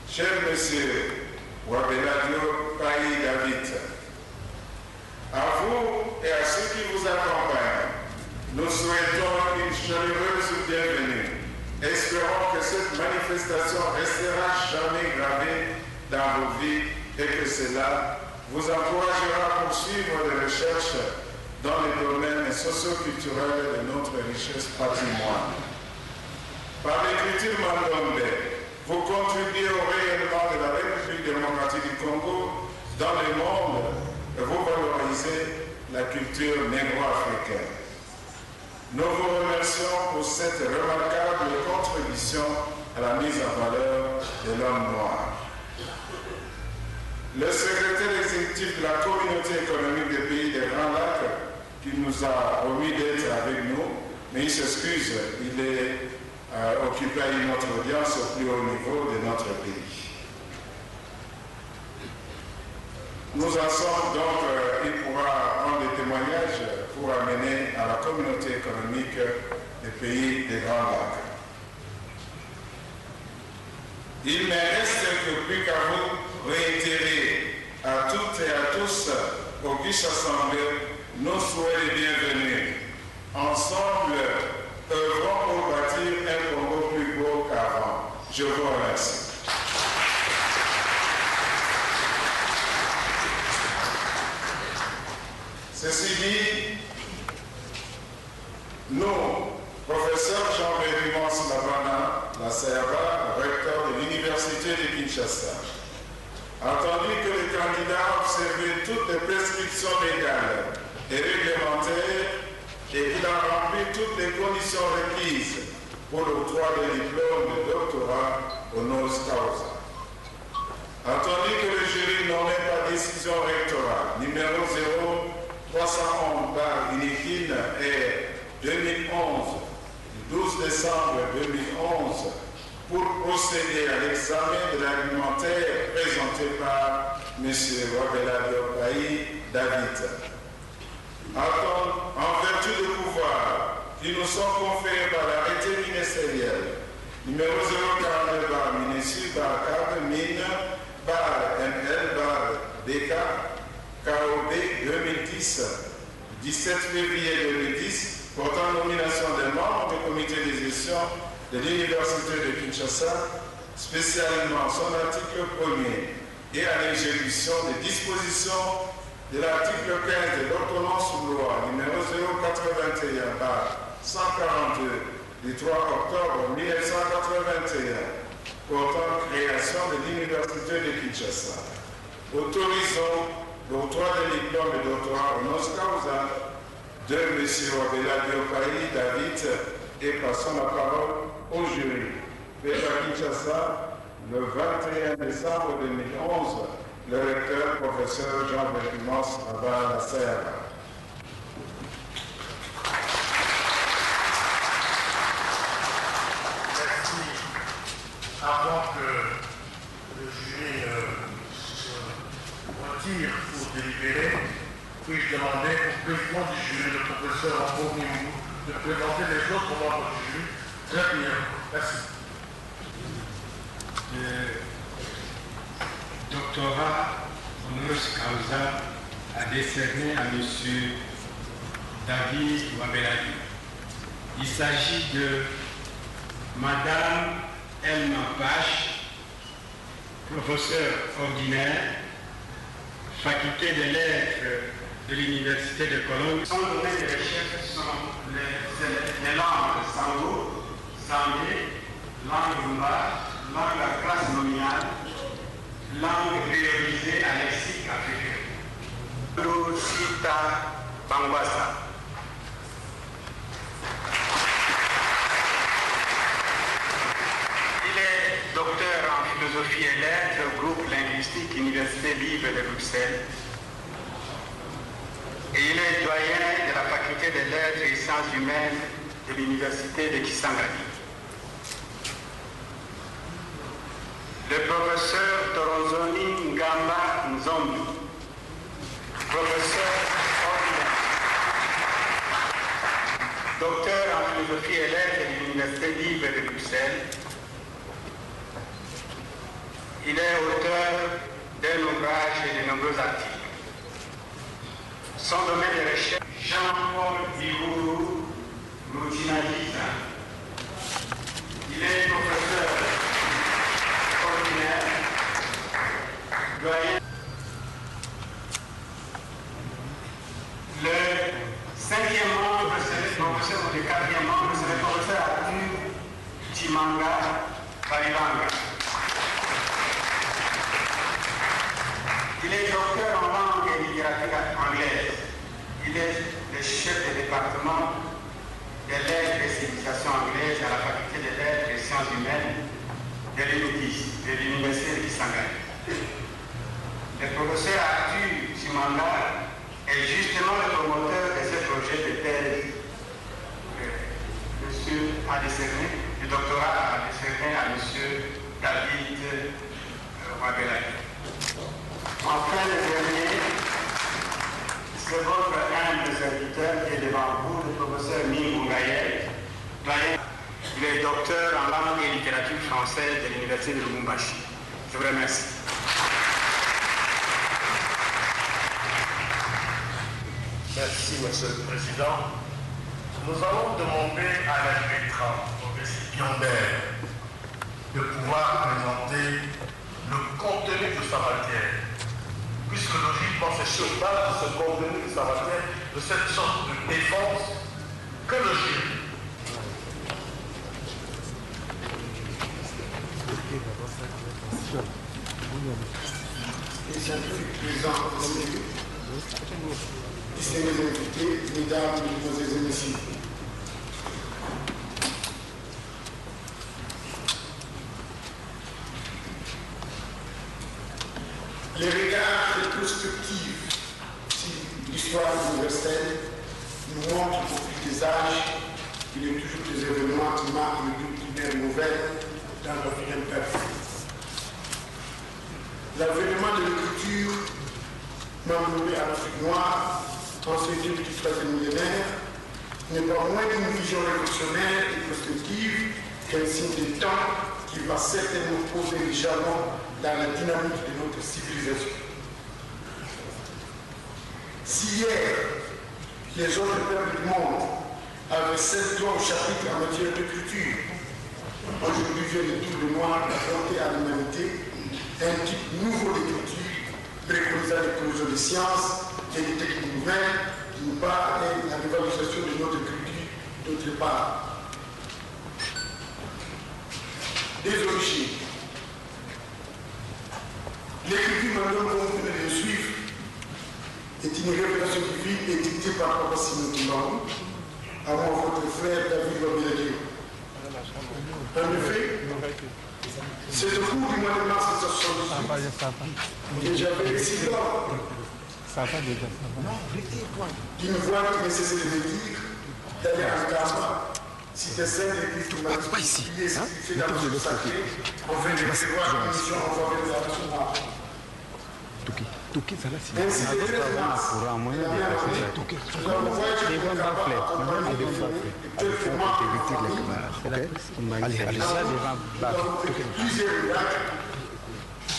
Cher Monsieur Wabeladio Papi David, à vous et à ceux qui vous accompagnent, nous souhaitons une chaleureuse bienvenue. Espérons que cette manifestation restera jamais gravée dans vos vies et que cela vous encouragera à poursuivre les recherches dans les domaines socio-culturels de notre richesse patrimoine. Par l'écriture Mandombe, vous contribuez au rayonnement démocratique du Congo, dans le monde, vous valorisez la culture négro-africaine. Nous vous remercions pour cette remarquable contribution à la mise en valeur de l'homme noir. Le secrétaire exécutif de la communauté économique des pays des Grands Lacs, qui nous a promis d'être avec nous, mais il s'excuse, il est occupé à une autre audience au plus haut niveau de notre pays. Nous en sommes donc, il pourra prendre des témoignages pour amener à la communauté économique des pays des Grands Lacs. Il ne reste que plus qu'à vous réitérer à toutes et à tous au Guiche Assemblée nos souhaits les bienvenus. Ensemble, œuvrons pour bâtir un Congo plus beau qu'avant. Je vous remercie. Ceci dit, nous, professeur Jean-Bérimance Labana, la CERBA, recteur de l'Université de Kinshasa, entendu que le candidat a observé toutes les prescriptions légales et réglementaires et qu'il a rempli toutes les conditions requises pour l'octroi de diplôme de doctorat honoris causa. Entendu que le jury nommé par décision rectorale numéro 0311/Inikine et 2011, du 12 décembre 2011, pour procéder à l'examen de l'argumentaire présenté par M. Wabela Diopaï David. En vertu du pouvoir qui nous sont conférés par l'arrêté ministériel numéro 042/Mine/ML/DK KOB 2010, 17 février 2010, portant nomination des membres du comité de gestion de l'Université de Kinshasa, spécialement son article 1er, et à l'exécution des dispositions de l'article 15 de l'ordonnance loi numéro 081/142 du 3 octobre 1981, portant création de l'Université de Kinshasa. Autorisons l'octroi de diplôme de doctorat honoris causa de M. Wabela Diopaï David et passons la parole au jury. Fait à Kinshasa, le 21 décembre 2011, le recteur, professeur Jean-Bérimance Labana, la CERBA. Merci. Avant que le jury se retire pour délibérer, puis-je demander au président du jury, le professeur Ambomimou, de présenter les autres membres du jury. Très bien. Merci. Le doctorat honoris causa a décerné à M. David Wabeladi. Il s'agit de Madame Elma Pache, professeure ordinaire, faculté des lettres de l'Université de Cologne. Son domaine de recherche sont les langues sango, sangé, langue rumba, langue à classe nominale, langue priorisée à lexique africain. Sita Bangwasa. Il est docteur en philosophie et lettres, groupe linguistique, Université libre de Bruxelles. Et il est doyen de la faculté des lettres et sciences humaines de l'Université de Kisangani. Le professeur Toronzoni Ngamba Nzombi, professeur ordinaire, docteur en philosophie et lettres de l'Université libre de Bruxelles. Il est auteur d'un ouvrage et de nombreux articles. Son domaine de recherche, Jean-Paul Digourou Routinaliza. Il est professeur ordinaire, doyen. Le 5e membre serait professeur, ou le 4e membre serait professeur Arthur Timanga Barilanga. Il est docteur en langue et littérature anglaise. Il est le chef de département de lettres et civilisations anglaises à la faculté des lettres et sciences humaines de l'UNITIS, de l'université de Kisangani. Le professeur Arthur Simanda est justement le promoteur de ce projet de thèse a décerné, le doctorat a décerné à M. David Wabelaki. Enfin, le dernier, c'est votre humble serviteur qui est devant vous, le professeur Mingou Gaël. Il est docteur en langue et littérature française de l'Université de Lubumbashi. Je vous remercie. Merci, Monsieur le Président. Nous allons demander à l'arbitre, au récipiendaire, de pouvoir présenter le contenu de sa matière. Puisque logiquement, c'est sur base de ce contenu de sa matière, de cette sorte de défense, que le jury. Distingués invités, mesdames, mesdemoiselles et messieurs. Les regards rétrospectifs sur l'histoire universelle nous montrent qu'au fil des âges, il y a toujours des événements qui marquent le doute d'une nouvelle dans la vie d'un peuple. L'avènement de l'écriture m'englobait à l'Afrique noire en ce début du 3e millénaire n'est pas moins d'une vision révolutionnaire et prospective qu'un signe des temps qui va certainement poser les jalons dans la dynamique de notre civilisation. Si hier, les autres peuples du monde avaient 7 droits au chapitre en matière d'écriture, aujourd'hui vient le tour de moi d'apporter à l'humanité un type nouveau d'écriture préconisant l'éclosion des sciences et des techniques nouvelles, d'une part, et la révalorisation de notre écriture, d'autre part. Des origines. L'écriture, maintenant, comme vous venez de le suivre, est une révélation divine édictée par Papa Simon Kimbarou, à moi, votre frère David Wabelaki. En effet, c'est au cours du mois de mars 1978 que j'avais décidé d'une voix qui ne cessait de me dire d'aller en Kama, cité sainte et puis tout m'a prié, c'est dans le sacré, on vient de recevoir une mission en faveur de la nation noire. Ainsi, le 13 mars, nous avons voyagé pour Kama accompagné de quelques mois nous avons fait plusieurs miracles,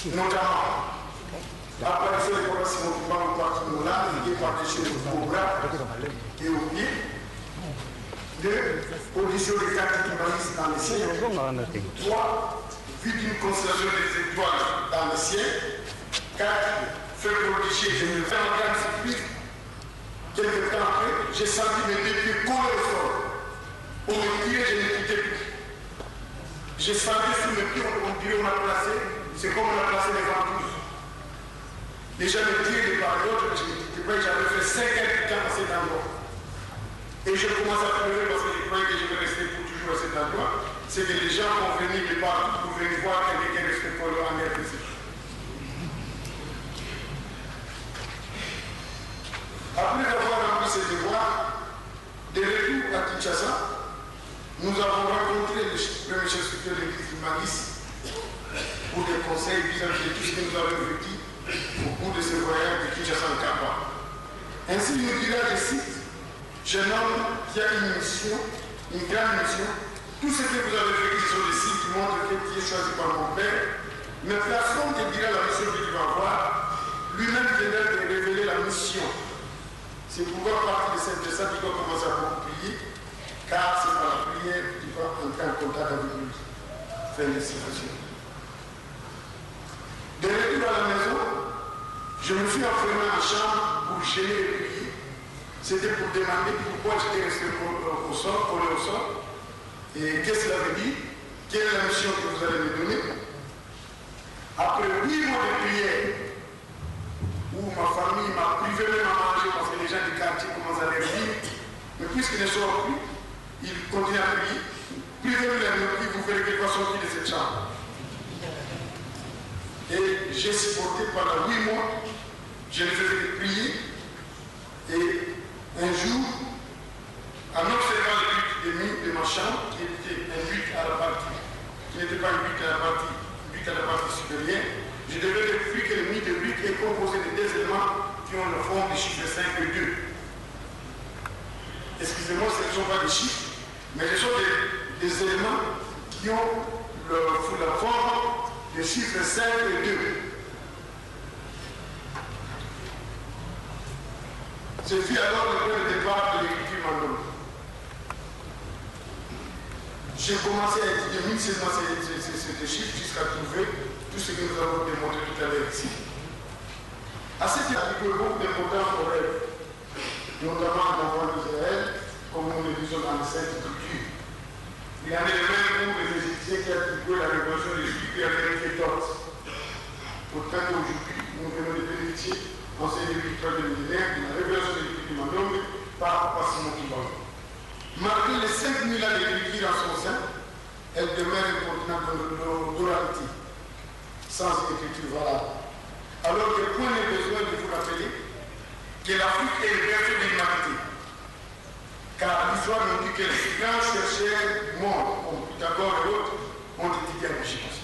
notamment apparaissait le programme Simon Kimbarou partout au Moulin, lié par des chefs au bras et au pied, de audition des cartes humanistes dans le ciel, 3, vue d'une constellation des étoiles dans le ciel, 4, faire prodiger, je me fais en grande surprise, quelques temps après, j'ai senti mes deux pieds coller au sol. On me tirait, je ne quittais plus. J'ai senti sous mes pieds, on dirait on m'a placé, c'est comme on a placé les ventouses. Les gens me tiraient de part et d'autre, je ne quittais pas, j'avais fait 5 heures de temps à cet endroit. Et je commence à pleurer parce que je croyais que je vais rester pour toujours à cet endroit. C'est que les gens vont venir de partout pour venir voir quelqu'un qui reste pour en RDC. Après avoir rempli ces devoirs, de retour à Kinshasa, nous avons rencontré le premier chef supérieur de l'Église humaniste pour des conseils vis-à-vis de tout ce que nous avons vécu au cours de ce voyage de Kinshasa en Kapa. Ainsi, il nous dira, je cite, jeune homme qui a une mission, une grande mission, tout ce que vous avez vécu sur les signes qui montrent que qui est choisi par mon père, mais placerons que dira la mission qu'il va avoir, lui-même viendra de révéler la mission. C'est pouvoir partir de cette descente qui doit commencer à beaucoup prier, car c'est par la prière qu'il va entrer en contact avec lui. Fin de citation. De retour à la maison, je me suis enfermé en chambre pour gêner et prier. C'était pour demander pourquoi j'étais resté au sol, collé au sol, et qu'est-ce que cela veut dire, quelle est la mission que vous allez me donner. Après 8 mois de prière, où ma famille m'a privé même à manger parce que les gens du quartier commencent à les dire. Mais puisqu'ils ne sortent plus, ils continuent à prier. Privez-le de la nourriture, vous verrez qu'il va sortir de cette chambre. Et j'ai supporté pendant 8 mois, je ne faisais que prier. Et un jour, en observant le but de nuit de ma chambre, qui était un but à la partie, qui n'était pas un but à la partie supérieure, je devais découvrir que le nid de briques est composé de 2 éléments qui ont la forme des chiffres 5 et 2. Excusez-moi, ce ne sont pas des chiffres, mais ce sont des éléments qui ont la forme des chiffres 5 et 2. Ce fut alors le point de départ de l'écriture mandome. J'ai commencé à étudier minutieusement ces chiffres jusqu'à trouver tout ce que nous avons démontré tout à l'heure ici. À cet égard, il y a beaucoup d'importance au rêve, notamment dans l'enfant d'Israël, comme nous le disons dans les Saintes Écritures. Il y en a les mêmes pour les Égyptiens qui attribuaient la révolution des Juifs et à vérifier d'autres. Pourtant, aujourd'hui, nous venons de bénéficier, en ces débuts de millénaire, de la révélation de l'écriture mandome par Simon Kibon. Malgré les 5000 ans d'écriture en son sein, elle demeure un continent d'oralité, sans écriture valable. Alors que point n'est besoin de vous rappeler que l'Afrique est le berceau de l'humanité. Car l'histoire nous dit que les grands chercheurs du monde, comme Pythagore et autres, ont étudié en Égypte,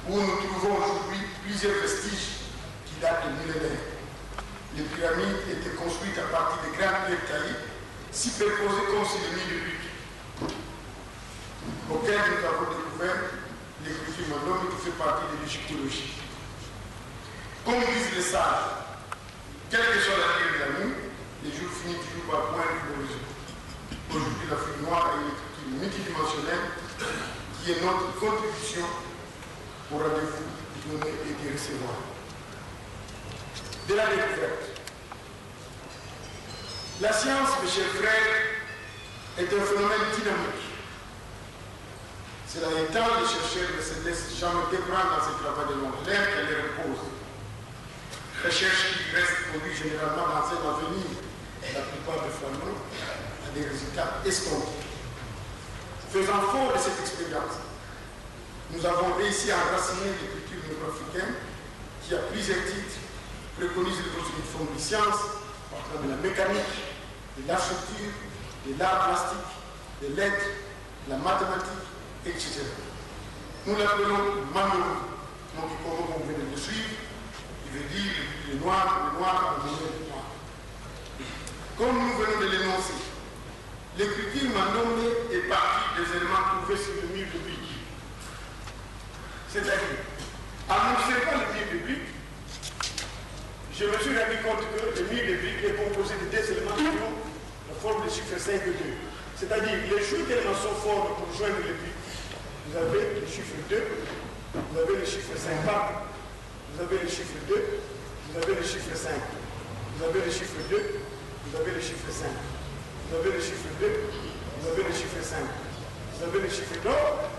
où nous trouvons aujourd'hui plusieurs vestiges qui datent de millénaires. Les pyramides étaient construites à partir de grandes pierres taillées, superposées comme si le nid de briques, auquel nous avons découvert l'écriture mandome qui fait partie de l'égyptologie. Comme disent les sages, quelle que soit la pierre de la nuit, les jours finissent toujours par poindre l'horizon. Aujourd'hui, l'Afrique noire est une écriture multidimensionnelle qui est notre contribution au rendez-vous donner et de recevoir. De la découverte. La science, mes chers frères, est un phénomène dynamique. Cela étant, les chercheurs ne se laissent jamais déprendre dans ce travail de long terme qu'elle les repose. Recherche qui reste produite généralement dans un avenir, la plupart des fois non, à des résultats escomptés. Faisant fort de cette expérience, nous avons réussi à enraciner l'écriture négro-africaine qui, à plusieurs titres, préconise les possibilités formes de sciences, partant de la mécanique, de l'architecture, de l'art plastique, des lettres, de la mathématique, etc. Nous l'appelons mandome, donc comme vous venez de le suivre, il veut dire le noir, le noir. Comme nous venons de l'énoncer, l'écriture mandome est partie des éléments trouvés sur le mur de briques. C'est-à-dire, en observant le mur de briques, je me suis rendu compte que le mur de briques est composé de 2 éléments qui ont la forme de chiffre 5 et 2. C'est-à-dire, les joues d'éléments sont formes pour joindre les briques. Vous avez le chiffre 2, vous avez le chiffre 5 par, vous avez le chiffre 2, vous avez le chiffre 5, vous avez le chiffre 2, vous avez le chiffre 5, vous avez le chiffre 2, vous avez le chiffre 5, vous avez le chiffre 2.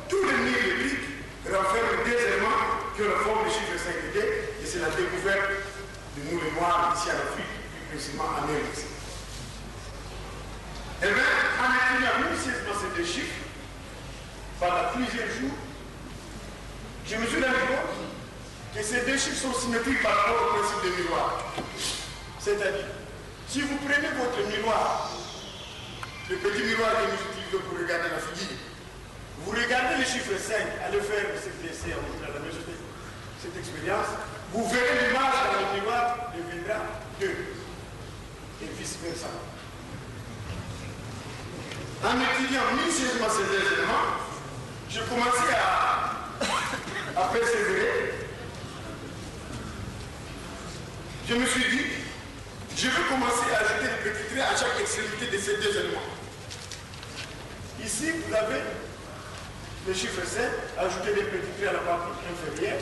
Tous les murs de briques renferment 2 éléments qui ont la forme de chiffre 5 et 2, et c'est la découverte de nous les Noirs ici en Afrique, plus précisément en Amérique. Eh bien, en étudiant minutieusement ces 2 chiffres, pendant plusieurs jours, je me suis rendu compte que ces 2 chiffres sont symétriques par rapport au principe de miroir. C'est-à-dire, si vous prenez votre miroir, le petit miroir que nous utilisons pour regarder la figure, vous regardez le chiffre 5, allez faire cet essai à la maison, cette expérience, vous verrez l'image dans le miroir deviendra 2 et vice-versa. En étudiant minutieusement ces 2 éléments, je commençais à persévérer. Je me suis dit, je vais commencer à ajouter des petits traits à chaque extrémité de ces 2 éléments. Ici, vous avez le chiffre 5, ajouter des petits traits à la partie inférieure.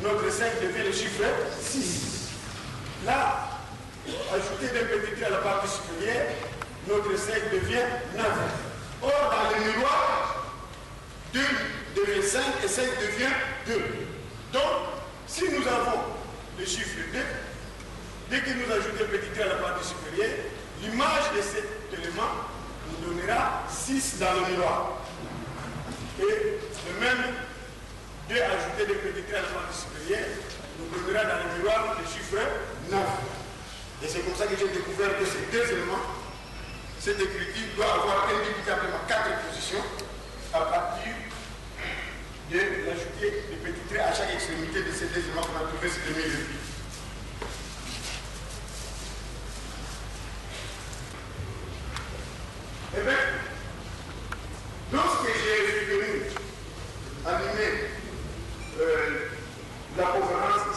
Notre 5 devient le chiffre 6. Là, ajouter des petits traits à la partie supérieure, notre 5 devient 9. Or, dans le miroir, 2 devient 5 et 5 devient 2. Donc, si nous avons le chiffre 2, que nous ajoutons petit trait à la partie supérieure, l'image de cet élément nous donnera 6 dans le miroir. Et le même 2 ajouter des petits traits à la partie supérieure nous donnera dans le miroir le chiffre 9. Et c'est comme ça que j'ai découvert que ces 2 éléments, cette écriture doit avoir indubitablement 4 positions à partir de l'ajouter des petits traits à chaque extrémité de ces 2 éléments qu'on a trouvé sur le milieu. Eh bien, lorsque j'ai venu animer la conférence,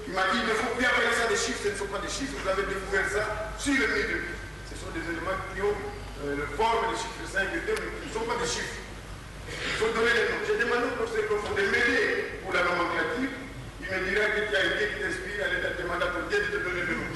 il m'a dit, il ne faut plus appeler ça des chiffres, ce ne sont pas des chiffres, vous avez découvert ça sur le milieu. Ce sont des éléments qui ont forme des chiffres 5 et 2, mais qui ne sont pas des chiffres. Il faut donner les noms. J'ai demandé au professeur Kofo de m'aider pour la nomenclature. Il me dira que tu as été qui t'inspire, elle t'a demandé à côté de te donner le nom.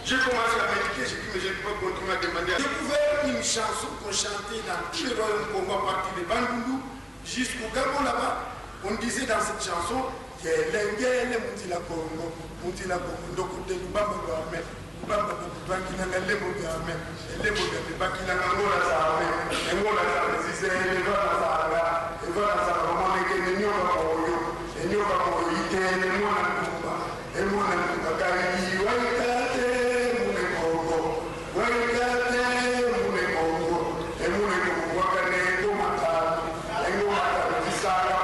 J'ai commencé à méditer, j'ai dit, mais je ne peux pas continuer à demander. J'ai découvert une chanson qu'on chantait dans tout le royaume Congo à partir de Bandundu jusqu'au Gabon là-bas. On disait dans cette chanson, Kelengele Mutila Congo, Ndoko de Lubamba Game, Lubamba Bakina Lemo Game, Lemo de Bakina Ngola Same, Ngola Same, Zizé, Eva Sara, Eva Sara, Moneke, Nyoka Moyo, Nyoka Moyo, Nyoka Kumba, Emona Kumba, Kari, Waikate, Mune Congo, Waikate, Mune Congo, Emune Kumba, Wakane, Tomata, Engomata, Zisara,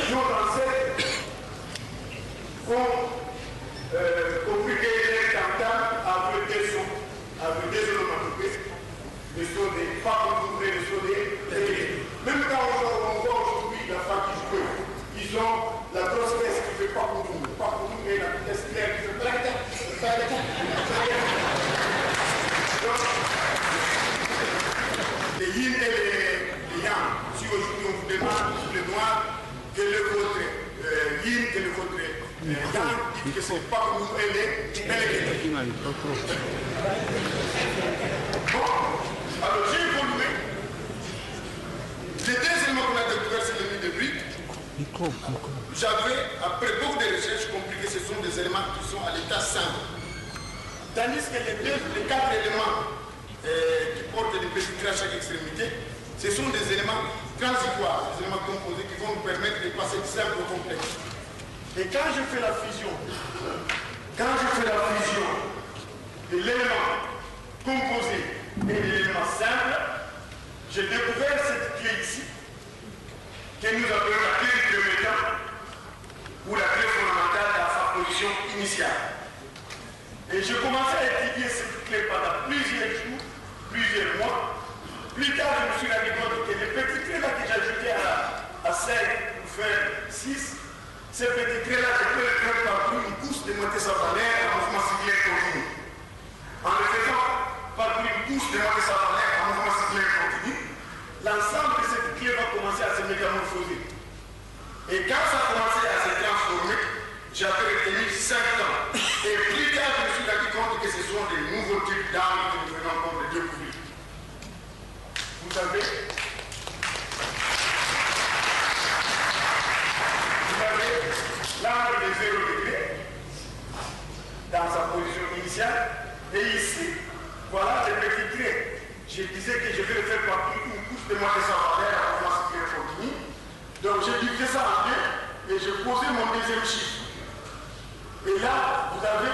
nos ancêtres ont compliqué les cantates avec des sons, avec des onomatopées, des sons des femmes, des sons des... Même quand on voit aujourd'hui la femme qui joue, ils ont la grosse pièce qui fait pas pour nous, mais la pièce claire qui fait les yin et les yang, si aujourd'hui on vous demande sur le noir, que le vôtre yin, que le vôtre yang, dites que c'est pas pour nous, elle est bon, alors j'ai évolué. Les 2 éléments qu'on a découvert, c'est le nid de briques. J'avais, après beaucoup de recherches compliquées, ce sont des éléments qui sont à l'état simple. Tandis que les 4 éléments qui portent des petits traits à chaque extrémité, ce sont des éléments transitoires, des éléments composés qui vont nous permettre de passer de simple au complexe. Et quand je fais la fusion de l'élément composé et de l'élément simple, j'ai découvert cette clé ici, que nous appelons la clé du premier temps, ou la clé fondamentale dans sa position initiale. Et j'ai commencé à étudier cette clé pendant plusieurs jours, plusieurs mois. Plus tard, je me suis rendu compte que les petits traits là que j'ai ajoutés à 5 pour faire 6, ces petits traits là, je peux les faire parcourir une course de monter sa valeur en mouvement civil continu. En le faisant parcourir une course de monter sa valeur en mouvement civil continu, l'ensemble de cette clé va commencer à se métamorphoser. Et quand ça a commencé à se transformer, j'avais retenu 5 ans. Et plus tard, je me suis rendu compte que ce sont des nouveaux types d'armes que nous venons encore de découvrir. Vous savez, l'arme de 0 degré dans sa position initiale. Et ici, voilà les petits traits. Je disais que je vais le faire partir une couche de moitié sans valeur à mouvement civil continu. Donc j'ai divisé ça en 2 et j'ai posé mon deuxième chiffre. Et là, vous avez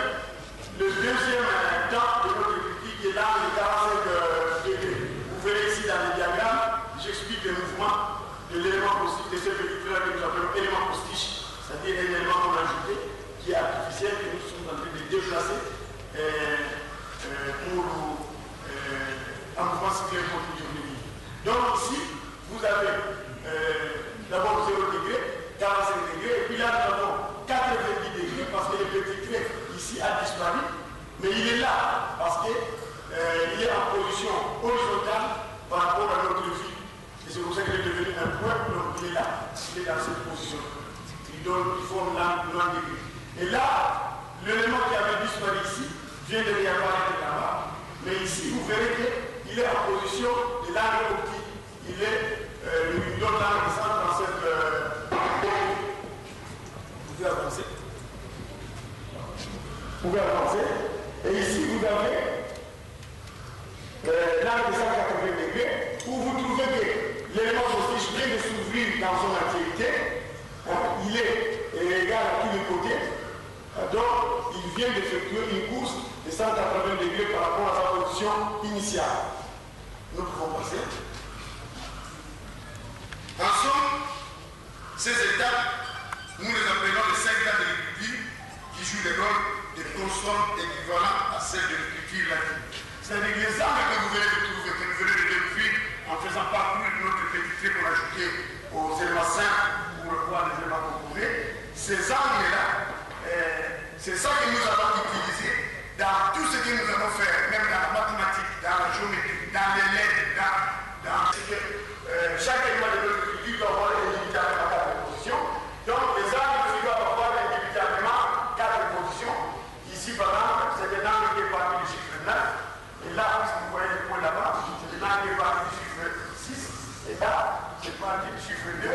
le deuxième temps de notre critique qui est l'arme de 45 degrés. Vous verrez ici dans le diagramme, j'explique le mouvement de l'élément postiche, de ce petit trait que nous appelons élément postiche, c'est-à-dire un élément qu'on a ajouté, qui est artificiel, que nous sommes en train de déplacer pour un mouvement civil continu. Donc ici, vous avez d'abord 0 degré, 45 degrés, et puis là nous avons 90 degrés parce que le petit trait ici a disparu, mais il est là parce qu'il est en position horizontale par rapport à notre vie. Et c'est pour ça qu'il est devenu un point, donc il est là, il est dans cette position. Il forme l'angle 90 degrés. Et là, l'élément qui avait disparu ici vient de réapparaître là-bas. Mais ici, vous verrez qu'il est en position de l'angle optique. Il est le million d'angle 137. Vous pouvez avancer. Vous pouvez avancer. Et ici, vous avez l'angle de 180 degrés où vous trouvez que l'élément postiche vient de s'ouvrir dans son activité. Il est égal à tous les côtés. Donc, il vient d'effectuer une course de 180 degrés par rapport à sa position initiale. Nous pouvons passer. En somme, ces étapes, nous les appelons les 5 étapes de l'écriture qui jouent le rôle de consonnes équivalents à celles de l'écriture latine. C'est-à-dire les angles que vous venez de trouver, que vous venez de découvrir en faisant parcourir notre petit trait pour ajouter aux éléments simples pour revoir les éléments composés, ces angles-là, c'est ça que nous avons utilisé dans tout ce que nous avons fait, même dans la mathématique, dans la géométrie, dans les lettres, dans ce que chaque élément de notre écriture doit avoir inévitablement 4 positions. Donc les angles doivent avoir inévitablement 4 positions. Ici par exemple, c'est un angle qui est parti du chiffre 9. Et là, puisque vous voyez le point là-bas, c'est un angle qui est parti du chiffre 6. Et là, c'est parti du chiffre 2.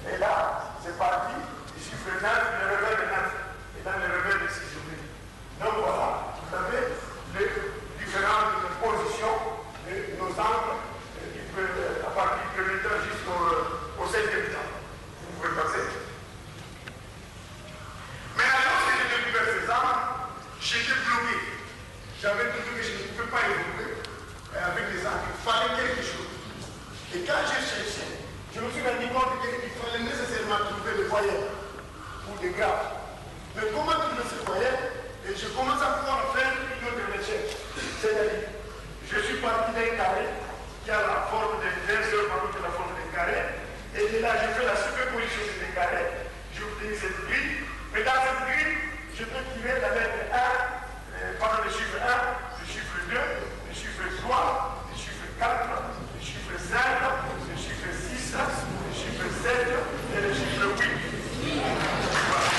Et là, c'est parti du chiffre 9, le revers de 9. Dans le revers de 6 degrés. Donc voilà, vous avez les différentes positions de nos angles à partir du premier temps jusqu'au 5e temps. Vous pouvez passer. Mais alors que j'ai découvert ces angles, j'étais bloqué. J'avais trouvé que je ne pouvais pas évoluer avec les angles. Il fallait quelque chose. Et quand j'ai cherché, je me suis rendu compte qu'il fallait nécessairement trouver des voyelles ou des graphes. Mais comment trouver ces voyelles? Et je commence à pouvoir faire une autre recherche. C'est-à-dire, je suis parti d'un carré qui a la forme d'un seul parmi la forme d'un carré. Et de là, j'ai fait la superposition de ces carrés. J'ai obtenu cette grille. Mais dans cette grille, je peux tirer la lettre 1, pardon, le chiffre 1, le chiffre 2, le chiffre 3, le chiffre 4, le chiffre 5, le chiffre 6, le chiffre 7 et le chiffre 8. Voilà.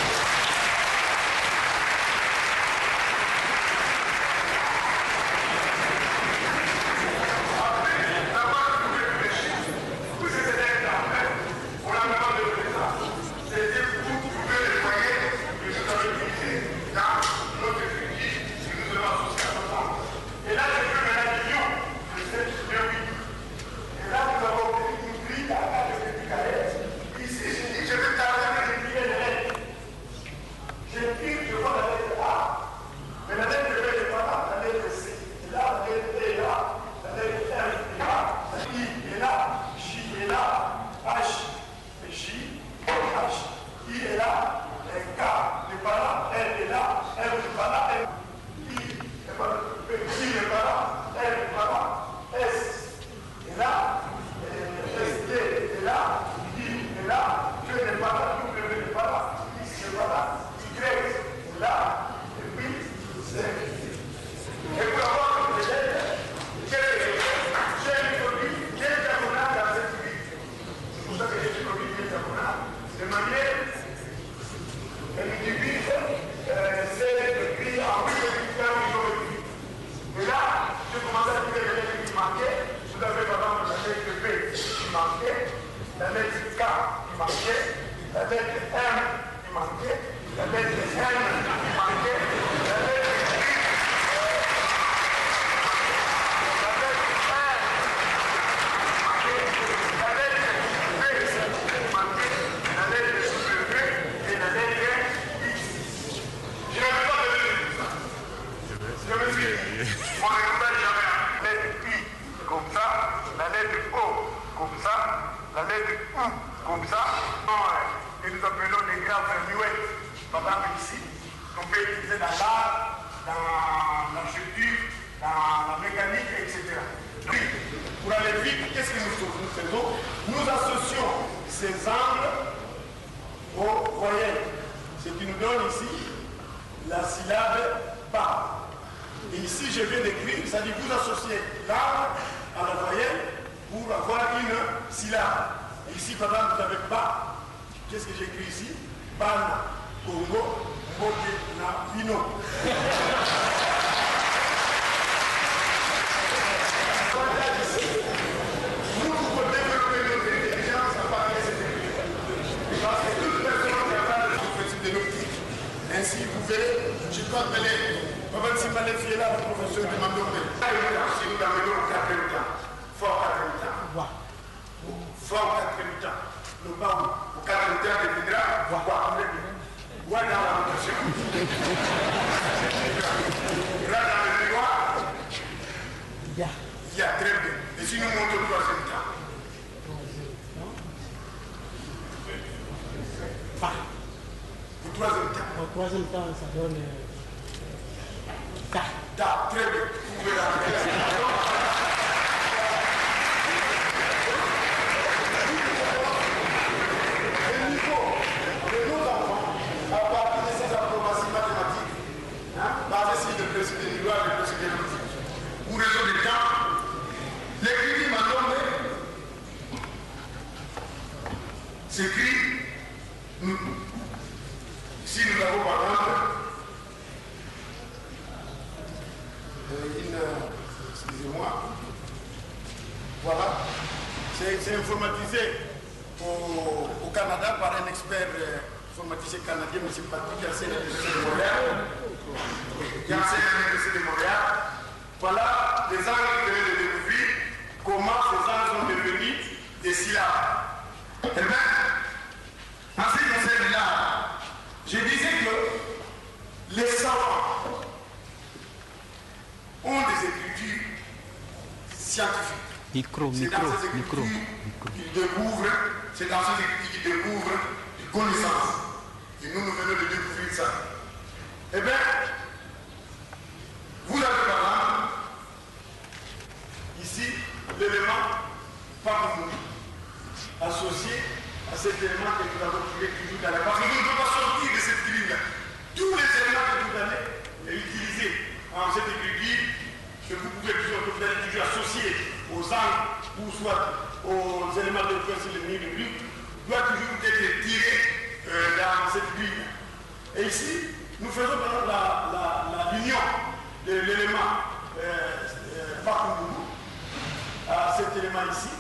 ainsi, vous verrez, je dois appeler Papa Simbalé qui est là, le professeur de Mandombe. Si nous amenons au 4 temps, fort 4 temps. Fort 4 temps. Nous parlons au 4 temps de Vidra, voir dans la rotation. Là, dans le miroir, il y a très bien. Et si nous montons au 3e temps. Au 3e temps. Au 3e temps, ça donne. Da, très bien. Vous pouvez la le niveau de nos enfants, à partir de ces acrobaties mathématiques, basées sur le principe de loi et le principe de logique, pour raison de temps, l'écriture Mandombe s'écrit, ici nous avons par exemple excusez-moi, voilà, c'est informatisé au Canada par un expert informaticien canadien, M. Patrick, qui enseigne à l'Université de Montréal. Voilà les angles qui venaient de découvrir, comment ces angles sont devenus des syllabes. Eh bien, en ce qui concerne l'art, je disais que les savants ont des écritures scientifiques. C'est dans ces écritures qu'ils découvrent, c'est dans ces écritures qu'ils découvrent des connaissances. Et nous venons de découvrir ça. Eh bien, vous avez par exemple, ici, l'élément Pakoumou, associé à cet élément que nous avons trouvé toujours dans la base. Parce que nous ne pouvons pas sortir de cette grille-là. Tous les éléments que vous avez utilisés en cette écriture, que vous pouvez toujours associer aux angles ou soit aux éléments de principe de l'unité, doit toujours être tiré dans cette grille. Et ici, nous faisons par exemple l'union de l'élément Pakoumou à cet élément ici.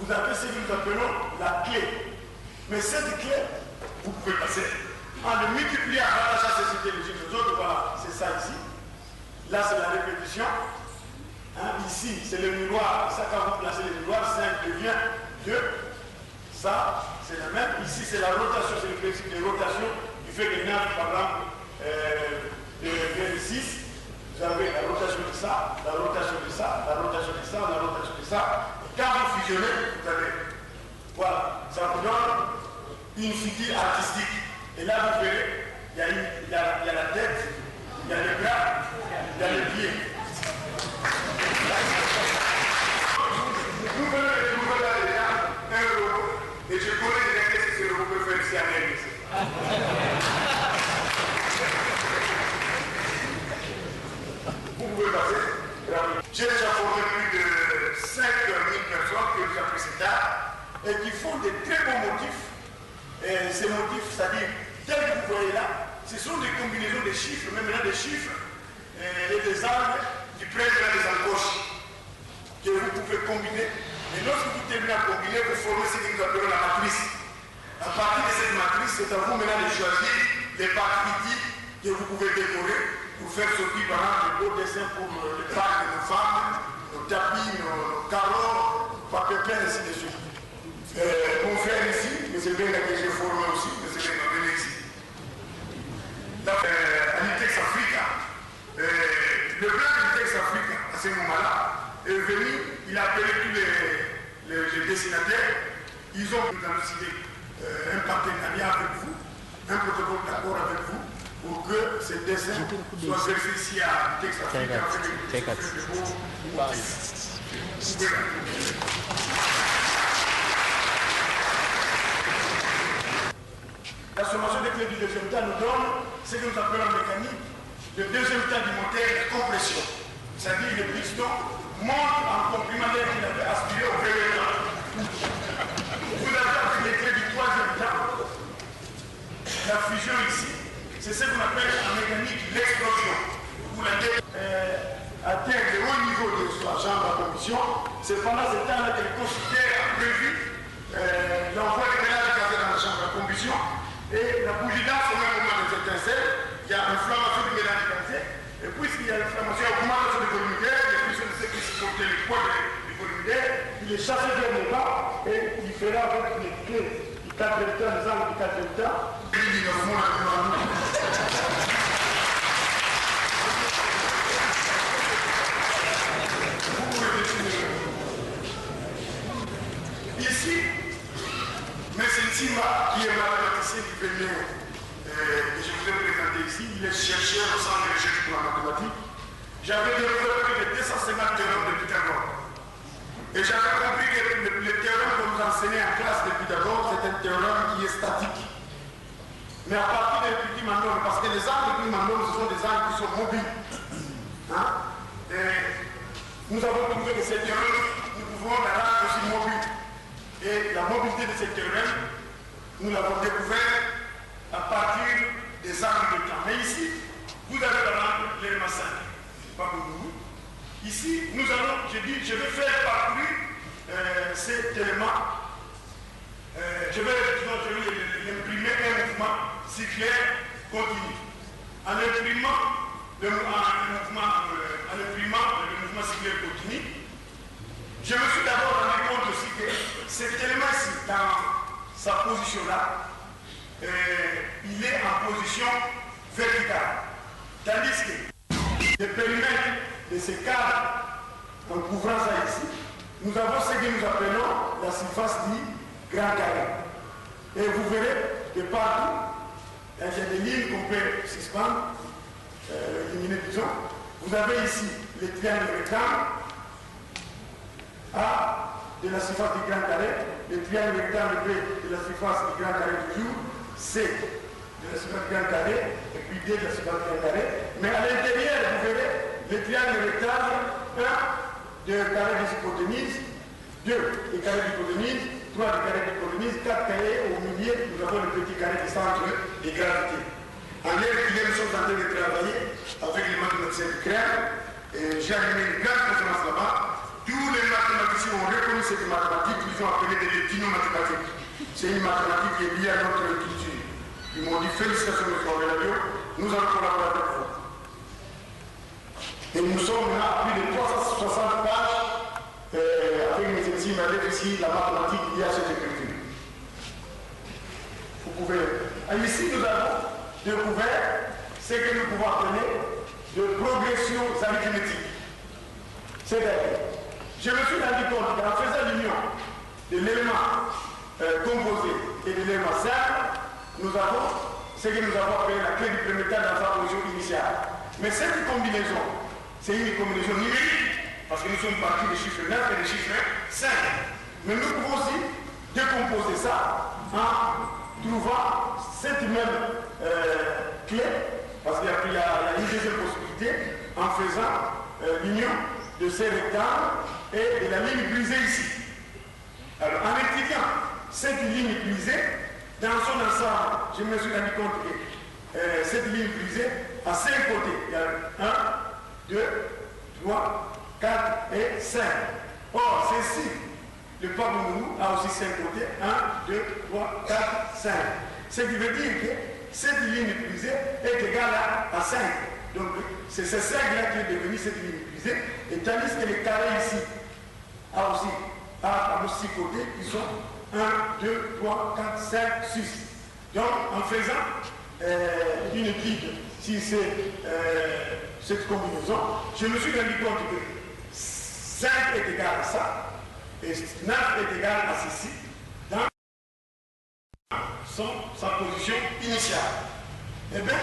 Vous avez ce que nous appelons la clé. Mais cette clé, vous pouvez passer en le multipliant par la société logique des autres. Voilà, c'est ça ici. Là, c'est la répétition. Ici, c'est le miroir. Ça, quand vous placez le miroir, 5 devient 2. Ça, c'est la même. Ici, c'est la rotation. C'est le principe de rotation du fait que 9, par exemple, de 6. Vous avez la rotation de ça, la rotation de ça, la rotation de ça, la rotation de ça. Et quand vous fusionnez, vous avez. Voilà. Ça vous donne une figure artistique. Et là, vous verrez, il y a la tête, il y a les bras, il y a les pieds. Nous venons de trouver là déjà un robot. Et je connais déjà qu'est-ce que ce robot peut faire ici à Rennes. Vous pouvez passer. J'ai déjà formé plus de 5000 personnes qui ont appris cet art et qui font des très bons motifs. Et ces motifs, c'est-à-dire, tels que vous voyez là, ce sont des combinaisons de chiffres, même là des chiffres et des angles qui prennent là des encoches que vous pouvez combiner. Et lorsque vous terminez à combiner, vous formez ce que nous appelons la matrice. À partir de cette matrice, c'est à vous maintenant de choisir les parties que vous pouvez décorer pour faire sortir par exemple de beaux dessins pour les parcs de nos femmes, nos tapis, nos carreaux, papier peint, ainsi de suite. Mon frère ici, M. Benga, que j'ai formé aussi, M. Benga, venez ici. À l'Itex Africa, le plan de l'Itex Africa, à ce moment-là, est venu, il a appelé tous les dessinateurs, ils ont décidé un partenariat avec vous, un protocole d'accord avec vous, pour que ces dessins soient versés ici à l'Itex Africa avec de beaux motifs. La sommation des clés du deuxième temps nous donne ce que nous appelons en mécanique le deuxième temps du moteur de compression. C'est-à-dire que le piston monte en comprimant l'air qu'il avait aspiré au premier temps. Vous avez appris les clés du troisième temps. La fusion ici, c'est ce qu'on appelle en mécanique l'explosion. Où la tête atteint le haut niveau de sa chambre à combustion. C'est pendant ce temps-là que le constructeur a prévu l'envoi de mélange de gaz dans la chambre à combustion. Et la bougie là, au même moment de cette étincelle, il y Et puisqu'il y a l'inflammation, augmentation des volumidaires, et puis ceux qui supportaient le poids des volumidaires, il les chasse vers le bas et il fera avec les clés du 4 hectares, les angles du 4 hectares. Ici, M. Ntima, qui est mathématicien qui venait, que je vous ai présenté ici, il est chercheur au centre de recherche pour la mathématique. J'avais développé près de 250 théorèmes de Pythagore. Et j'avais compris que le théorème que vous enseignez en classe de Pythagore, c'est un théorème qui est statique. Mais à partir des petits mandons, parce que les angles de petits mandons, ce sont des angles qui sont mobiles. Hein? Et nous avons trouvé que ces théorèmes, nous pouvons la rendre aussi mobile. Et la mobilité de ces théorèmes, nous l'avons découvert à partir des angles de temps. Mais ici, vous avez par exemple l'élément 5. Pas pour vous. Ici, nous allons, je dis, je vais faire parcourir cet élément. Je vais l'imprimer un mouvement circulaire continu. En imprimant le mouvement circulaire continu, je me suis d'abord rendu compte aussi que cet élément ici, dans sa position là, il est en position verticale. Tandis que le périmètre de ce cadre, en couvrant ça ici, nous avons ce que nous appelons la surface du grand carré. Et vous verrez que partout, il y a des lignes qu'on peut suspendre, éliminer, disons. Vous avez ici le triangle rectangle A de la surface du grand carré, le triangle rectangle B de la surface du grand carré toujours, C de la surface du grand carré, et puis D de la surface du grand carré. Mais à l'intérieur, vous verrez le triangle rectangle 1 de carré d'hypoténuse, 2 de carré d'hypoténuse, 3 de carré d'hypoténuse, 4 carrés au milieu, nous avons le petit carré du centre de gravité. En l'air, nous sommes en train de travailler avec les mathématiciens du CREA, et j'ai animé une grande conférence là-bas. Tous les mathématiciens ont reconnu cette mathématique qu'ils ont appelée des dino-mathématiques. C'est une mathématique qui est liée à notre culture. Ils m'ont dit félicitations, M. Moreladio, nous allons collaborer avec vous. Et nous sommes là à plus de 360 pages avec mes enzymes à ici la mathématique liée à cette écriture. Vous pouvez. Et ici, nous avons découvert ce que nous pouvons appeler de progression arithmétique. C'est-à-dire, je me suis rendu compte qu'en faisant l'union de l'élément composé et de l'élément simple, nous avons ce que nous avons appelé la clé du premier temps dans sa position initiale. Mais cette combinaison, c'est une combinaison numérique, parce que nous sommes partis des chiffres 9 et des chiffres 5. Mais nous pouvons aussi décomposer ça en trouvant cette même clé, parce qu'il y a une deuxième possibilité, en faisant l'union de ces rectangles et de la ligne brisée ici. Alors, en étudiant cette ligne brisée, dans son ensemble, je me suis rendu compte que cette ligne brisée a 5 côtés. Il y a 1, 2, 3, 4 et 5. Or, ceci, le Paboumou a aussi 5 côtés. 1, 2, 3, 4, 5. Ce qui veut dire que cette ligne brisée est égale à 5. Donc, c'est ce 5-là qui est devenu cette ligne brisée. Et tandis que le carré ici a aussi 6 côtés qui sont 1, 2, 3, 4, 5, 6. Donc, en faisant une étude sur cette combinaison, je me suis rendu compte que 5 est égal à ça, et 9 est égal à ceci, dans sa position initiale. Eh bien,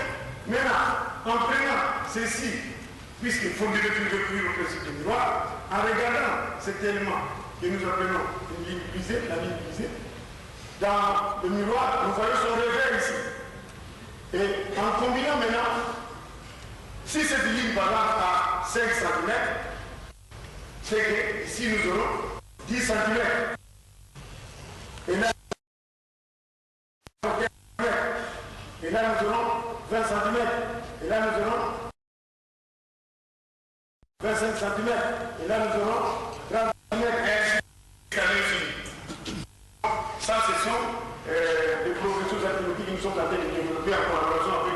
maintenant, en prenant ceci, puisqu'il faut recourir au principe du miroir, en regardant cet élément que nous appelons une ligne brisée, la ligne brisée, dans le miroir, nous voyons son revers ici. Et en combinant maintenant, si cette ligne va à 5 cm, c'est qu'ici nous aurons 10 cm. Et là nous aurons 20 cm. Et là nous aurons 25 cm. Et là nous aurons 30 cm. Ça, ce sont des progressions arithmétiques que nous sommes en train de développer en collaboration avec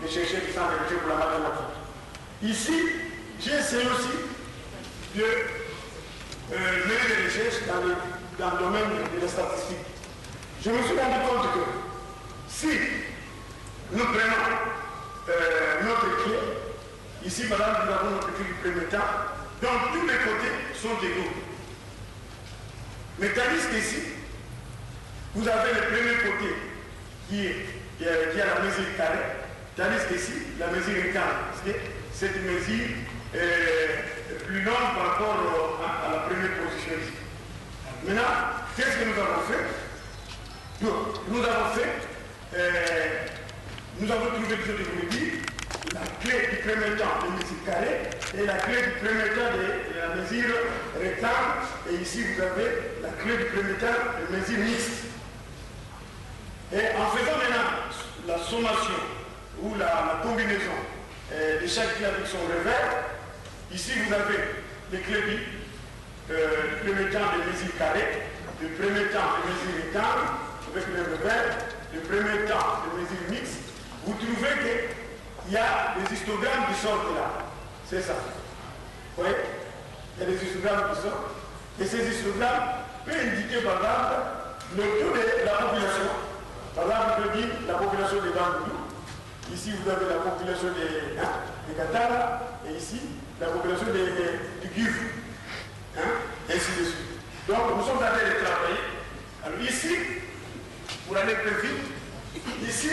les chercheurs qui sont engagés pour la mathématique. Ici, j'ai essayé aussi de mener des recherches dans le domaine de la statistique. Je me suis rendu compte que si nous prenons notre clé, ici par exemple nous avons notre clé du premier temps, donc tous les côtés sont égaux. Mais tandis qu'ici, vous avez le premier côté qui a la mesure carrée, tandis qu'ici, la mesure est carrée. Cette mesure est plus longue par rapport à la première position ici. Maintenant, qu'est-ce que nous avons fait? Nous avons trouvé, je vous l'ai dit, la clé du premier temps de mesure carrée et la clé du premier temps de la mesure rectangle. Et ici, vous avez la clé du premier temps de mesure mixte. Et en faisant maintenant la sommation ou la combinaison de chaque clé avec son revers, ici vous avez les clés du premier temps de mesure carrée, le premier temps de mesure rectangle avec le revers, le premier temps de mesure mixte. Vous trouvez qu'il y a des histogrammes qui sortent là. C'est ça. Vous voyez? Il y a des histogrammes qui sortent. Et ces histogrammes peuvent indiquer par exemple le taux de la population. Par exemple, je peux dire la population des Bambous. Ici, vous avez la population des Katara. Et ici, la population du Guf. Ainsi de suite. Donc, nous sommes en train de travailler. Alors ici, pour aller plus vite, ici,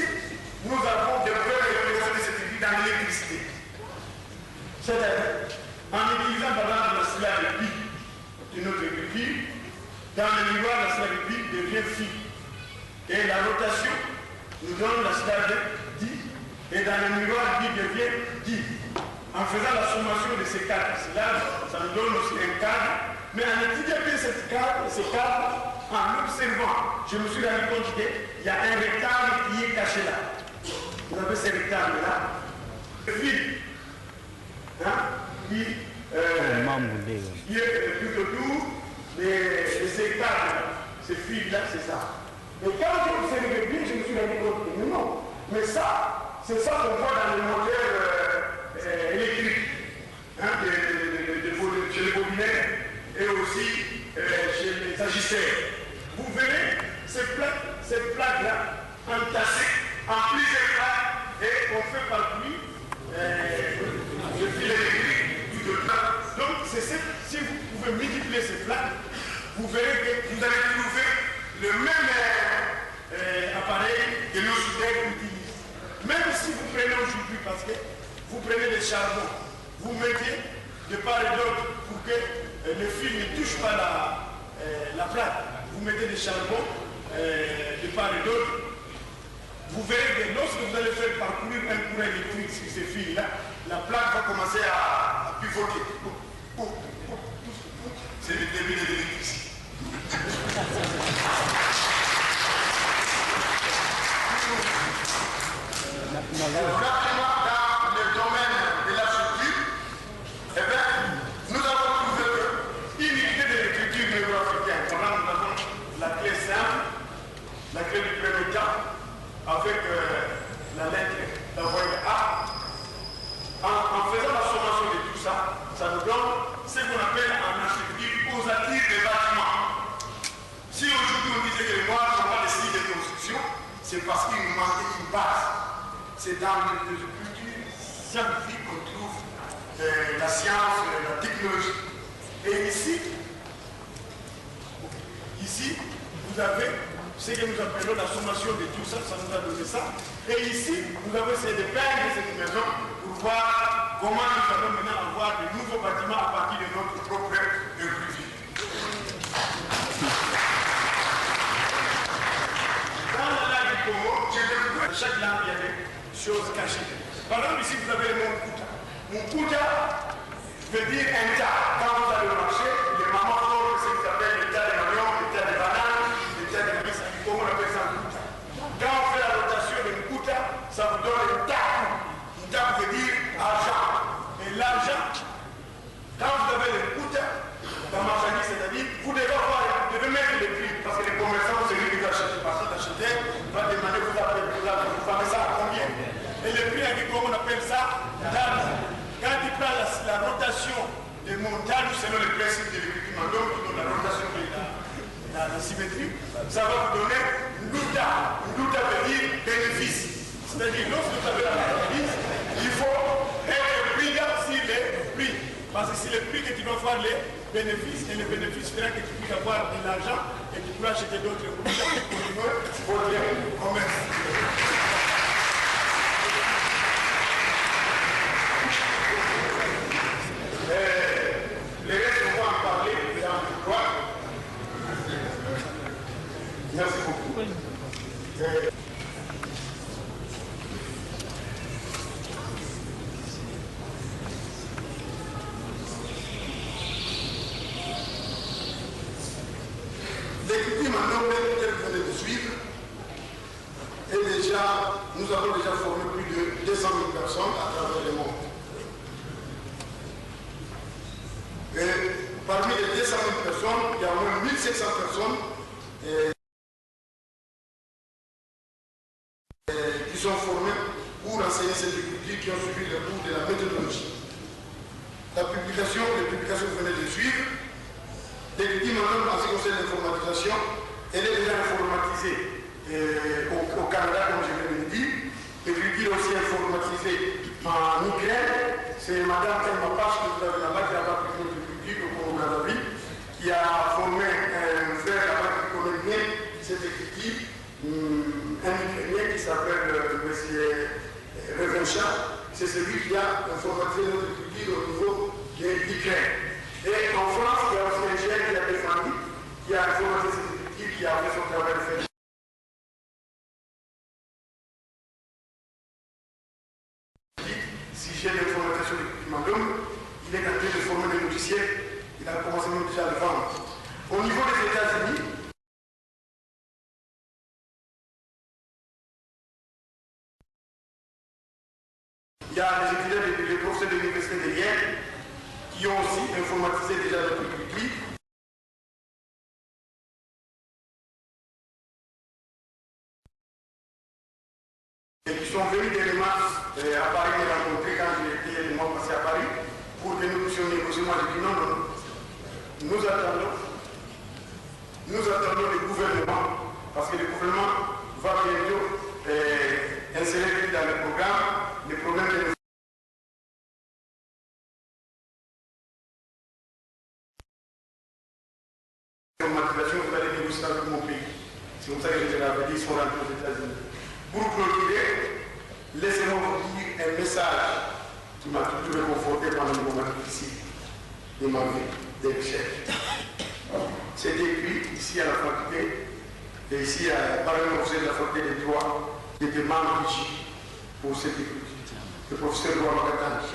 nous avons des vraies représentations de cette vie dans l'électricité. C'est-à-dire, en utilisant par exemple la slave de pi de notre agriculture, dans le miroir, la slave de pi devient phi. Et la rotation nous donne la slave de di. Et dans le miroir, pi devient di. En faisant la sommation de ces quatre slaves, ça nous donne aussi un cadre. Mais en étudiant bien ces cadres, en l'observant, je me suis rendu compte qu'il y a un rectangle qui est caché là. Vous avez ce rectangle-là. Le fil qui est tout autour de ces cadres. Ce fil-là, c'est ça. Et quand j'ai observé bien, je me suis rendu compte que non. Mais ça, c'est ça qu'on voit dans les moteurs électriques, chez les bobinaires et aussi chez les agisseurs. Vous verrez cette plaque-là entassée en plusieurs plaques et on fait partie le fil électrique tout le temps. Donc, si vous pouvez multiplier ces plaques, vous verrez que vous allez trouver le même appareil que nos soudeurs utilisent. Même si vous prenez aujourd'hui, parce que vous prenez des charbons, vous mettez de part et d'autre pour que le fil ne touche pas la plaque. Vous mettez des charbons de part et d'autre. Vous verrez que lorsque vous allez faire parcourir un courant électrique sur ces fils-là, la plaque va commencer à pivoter. C'est le début de l'électricité. Rapidement, dans le domaine de la structure, nous avons trouvé qu'une unité de l'écriture néo-africaine, nous avons la clé simple, la clé du premier temps, avec la lettre, la voyelle A. En faisant la sommation de tout ça, ça nous donne ce qu'on appelle en architecture ossature des bâtiments. Si aujourd'hui on disait que les Noirs n'ont pas de style de construction, c'est parce qu'il nous manquait une base. C'est dans les cultures scientifiques qu'on trouve la science, la technologie. Et ici, vous avez ce que nous appelons la sommation de tout ça, ça nous a donné ça. Et ici, nous avons essayé de peindre cette maison pour voir comment nous allons maintenant avoir de nouveaux bâtiments à partir de notre propre inclusion. Dans la langue du Congo, dans chaque langue, il y a des choses cachées. Par exemple, ici, vous avez le mot Mkuta. Mkuta veut dire un tas. Quand vous allez au marché, les mamans font ce qu'ils appellent le tas de oignons, le tas de bananes, le tas de maïs. Comment on appelle ça Mkuta? Quand on fait la rotation de Mkuta, ça vous donne un tas. Un tas veut dire argent. Et l'argent, quand vous avez le Mkuta, la marchandise, c'est-à-dire, vous devez mettre les prix. Parce que les commerçants, celui qui va acheter, parce que l'acheteur va demander, vous avez ça à combien? Et le prix, on appelle ça date. Quand selon les principes de l'écriture Mandom, qui donne la rotation et la symétrie, ça va vous donner Nduta. Nduta veut dire bénéfice. C'est-à-dire, lorsque vous avez la bénéfice, il faut être prudent sur les prix. Parce que c'est les prix que tu dois voir les bénéfices, et les bénéfices feront que tu puisses avoir de l'argent et tu pourras acheter d'autres produits pour continuer votre commerce. Les restes, on va en parler dans le droit. Merci beaucoup. L'équipe maintenant, telle que vous venez de suivre, et déjà, nous avons déjà formé plus de 200 000 personnes à travers le monde. Et parmi les 200 000 personnes, il y a au moins 1700 personnes qui sont formées pour enseigner cette culture, qui ont suivi le cours de la méthodologie. Les publications que vous venez de suivre, l'équipe maintenant, en ce qui concerne l'informatisation, elle est déjà informatisée au Canada, comme je viens de le dire. L'écriture est aussi informatisée en Ukraine. C'est Madame Telmapache que vous avez là-bas qui a appris notre écriture au Canada, qui a formé un frère là-bas qui connaît bien cette écriture, un Ukrainien qui s'appelle M. Revencha. C'est celui qui a informatisé notre écriture au niveau de l'Ukraine. Et en France, il y a aussi un chef qui a défendu, qui a informatisé cette écriture, qui a fait son travail de fait. Si j'ai l'informatisation de Mandom, il est en train de former des logiciels, il a commencé même déjà à le vendre. Au niveau des États-Unis, il y a les étudiants, les professeurs de l'université de Yale qui ont aussi informatisé déjà notre écriture. Et qui sont venus des mars à Paris me rencontrer quand j'ai été le mois passé à Paris pour que nous puissions négocier. Moi j'ai dit non, non, nous attendons le gouvernement parce que le gouvernement va bientôt insérer dans le programme les problèmes de l'informatisation. Vous allez négocier avec mon pays. C'est comme ça que je l'avais dit, ils sont rentrés aux États-Unis. Pour clôturer, laissez-moi vous dire un message qui m'a toujours réconforté pendant le moment difficile de ma vie, des recherches. C'est écrit ici à la faculté, et ici par un officier de la faculté des droits, qui était membre ici pour cette écriture, le professeur Roy Makatani.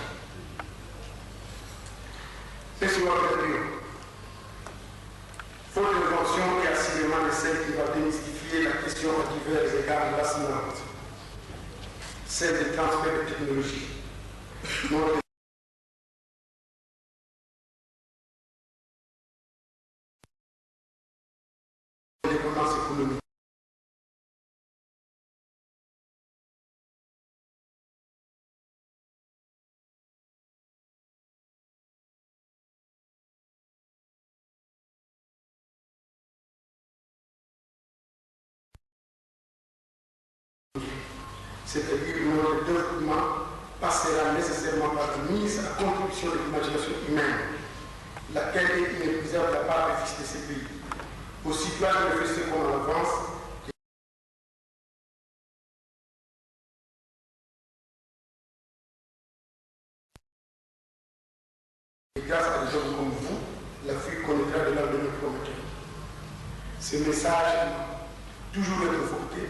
Monsieur Wakatani, votre invention est assurément de celle qui va démystifier la question à divers égards fascinante, celle des transferts de technologie. Dépendance économique. C'est-à-dire que notre développement passera nécessairement par la mise à contribution de l'imagination humaine, laquelle est inépuisable de la part des fils de ces pays. Aussi doit je réfléchir qu'on en avance. Et grâce à des gens comme vous, l'Afrique connaîtra de l'avenir prometteur. Ce message m'a toujours réconforté.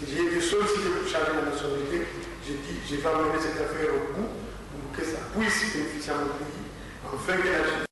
J'ai été sollicité pour changer la nationalité. J'ai dit, je vais amener cette affaire au bout pour que ça puisse bénéficier à mon pays, afin que la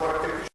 avoir quelque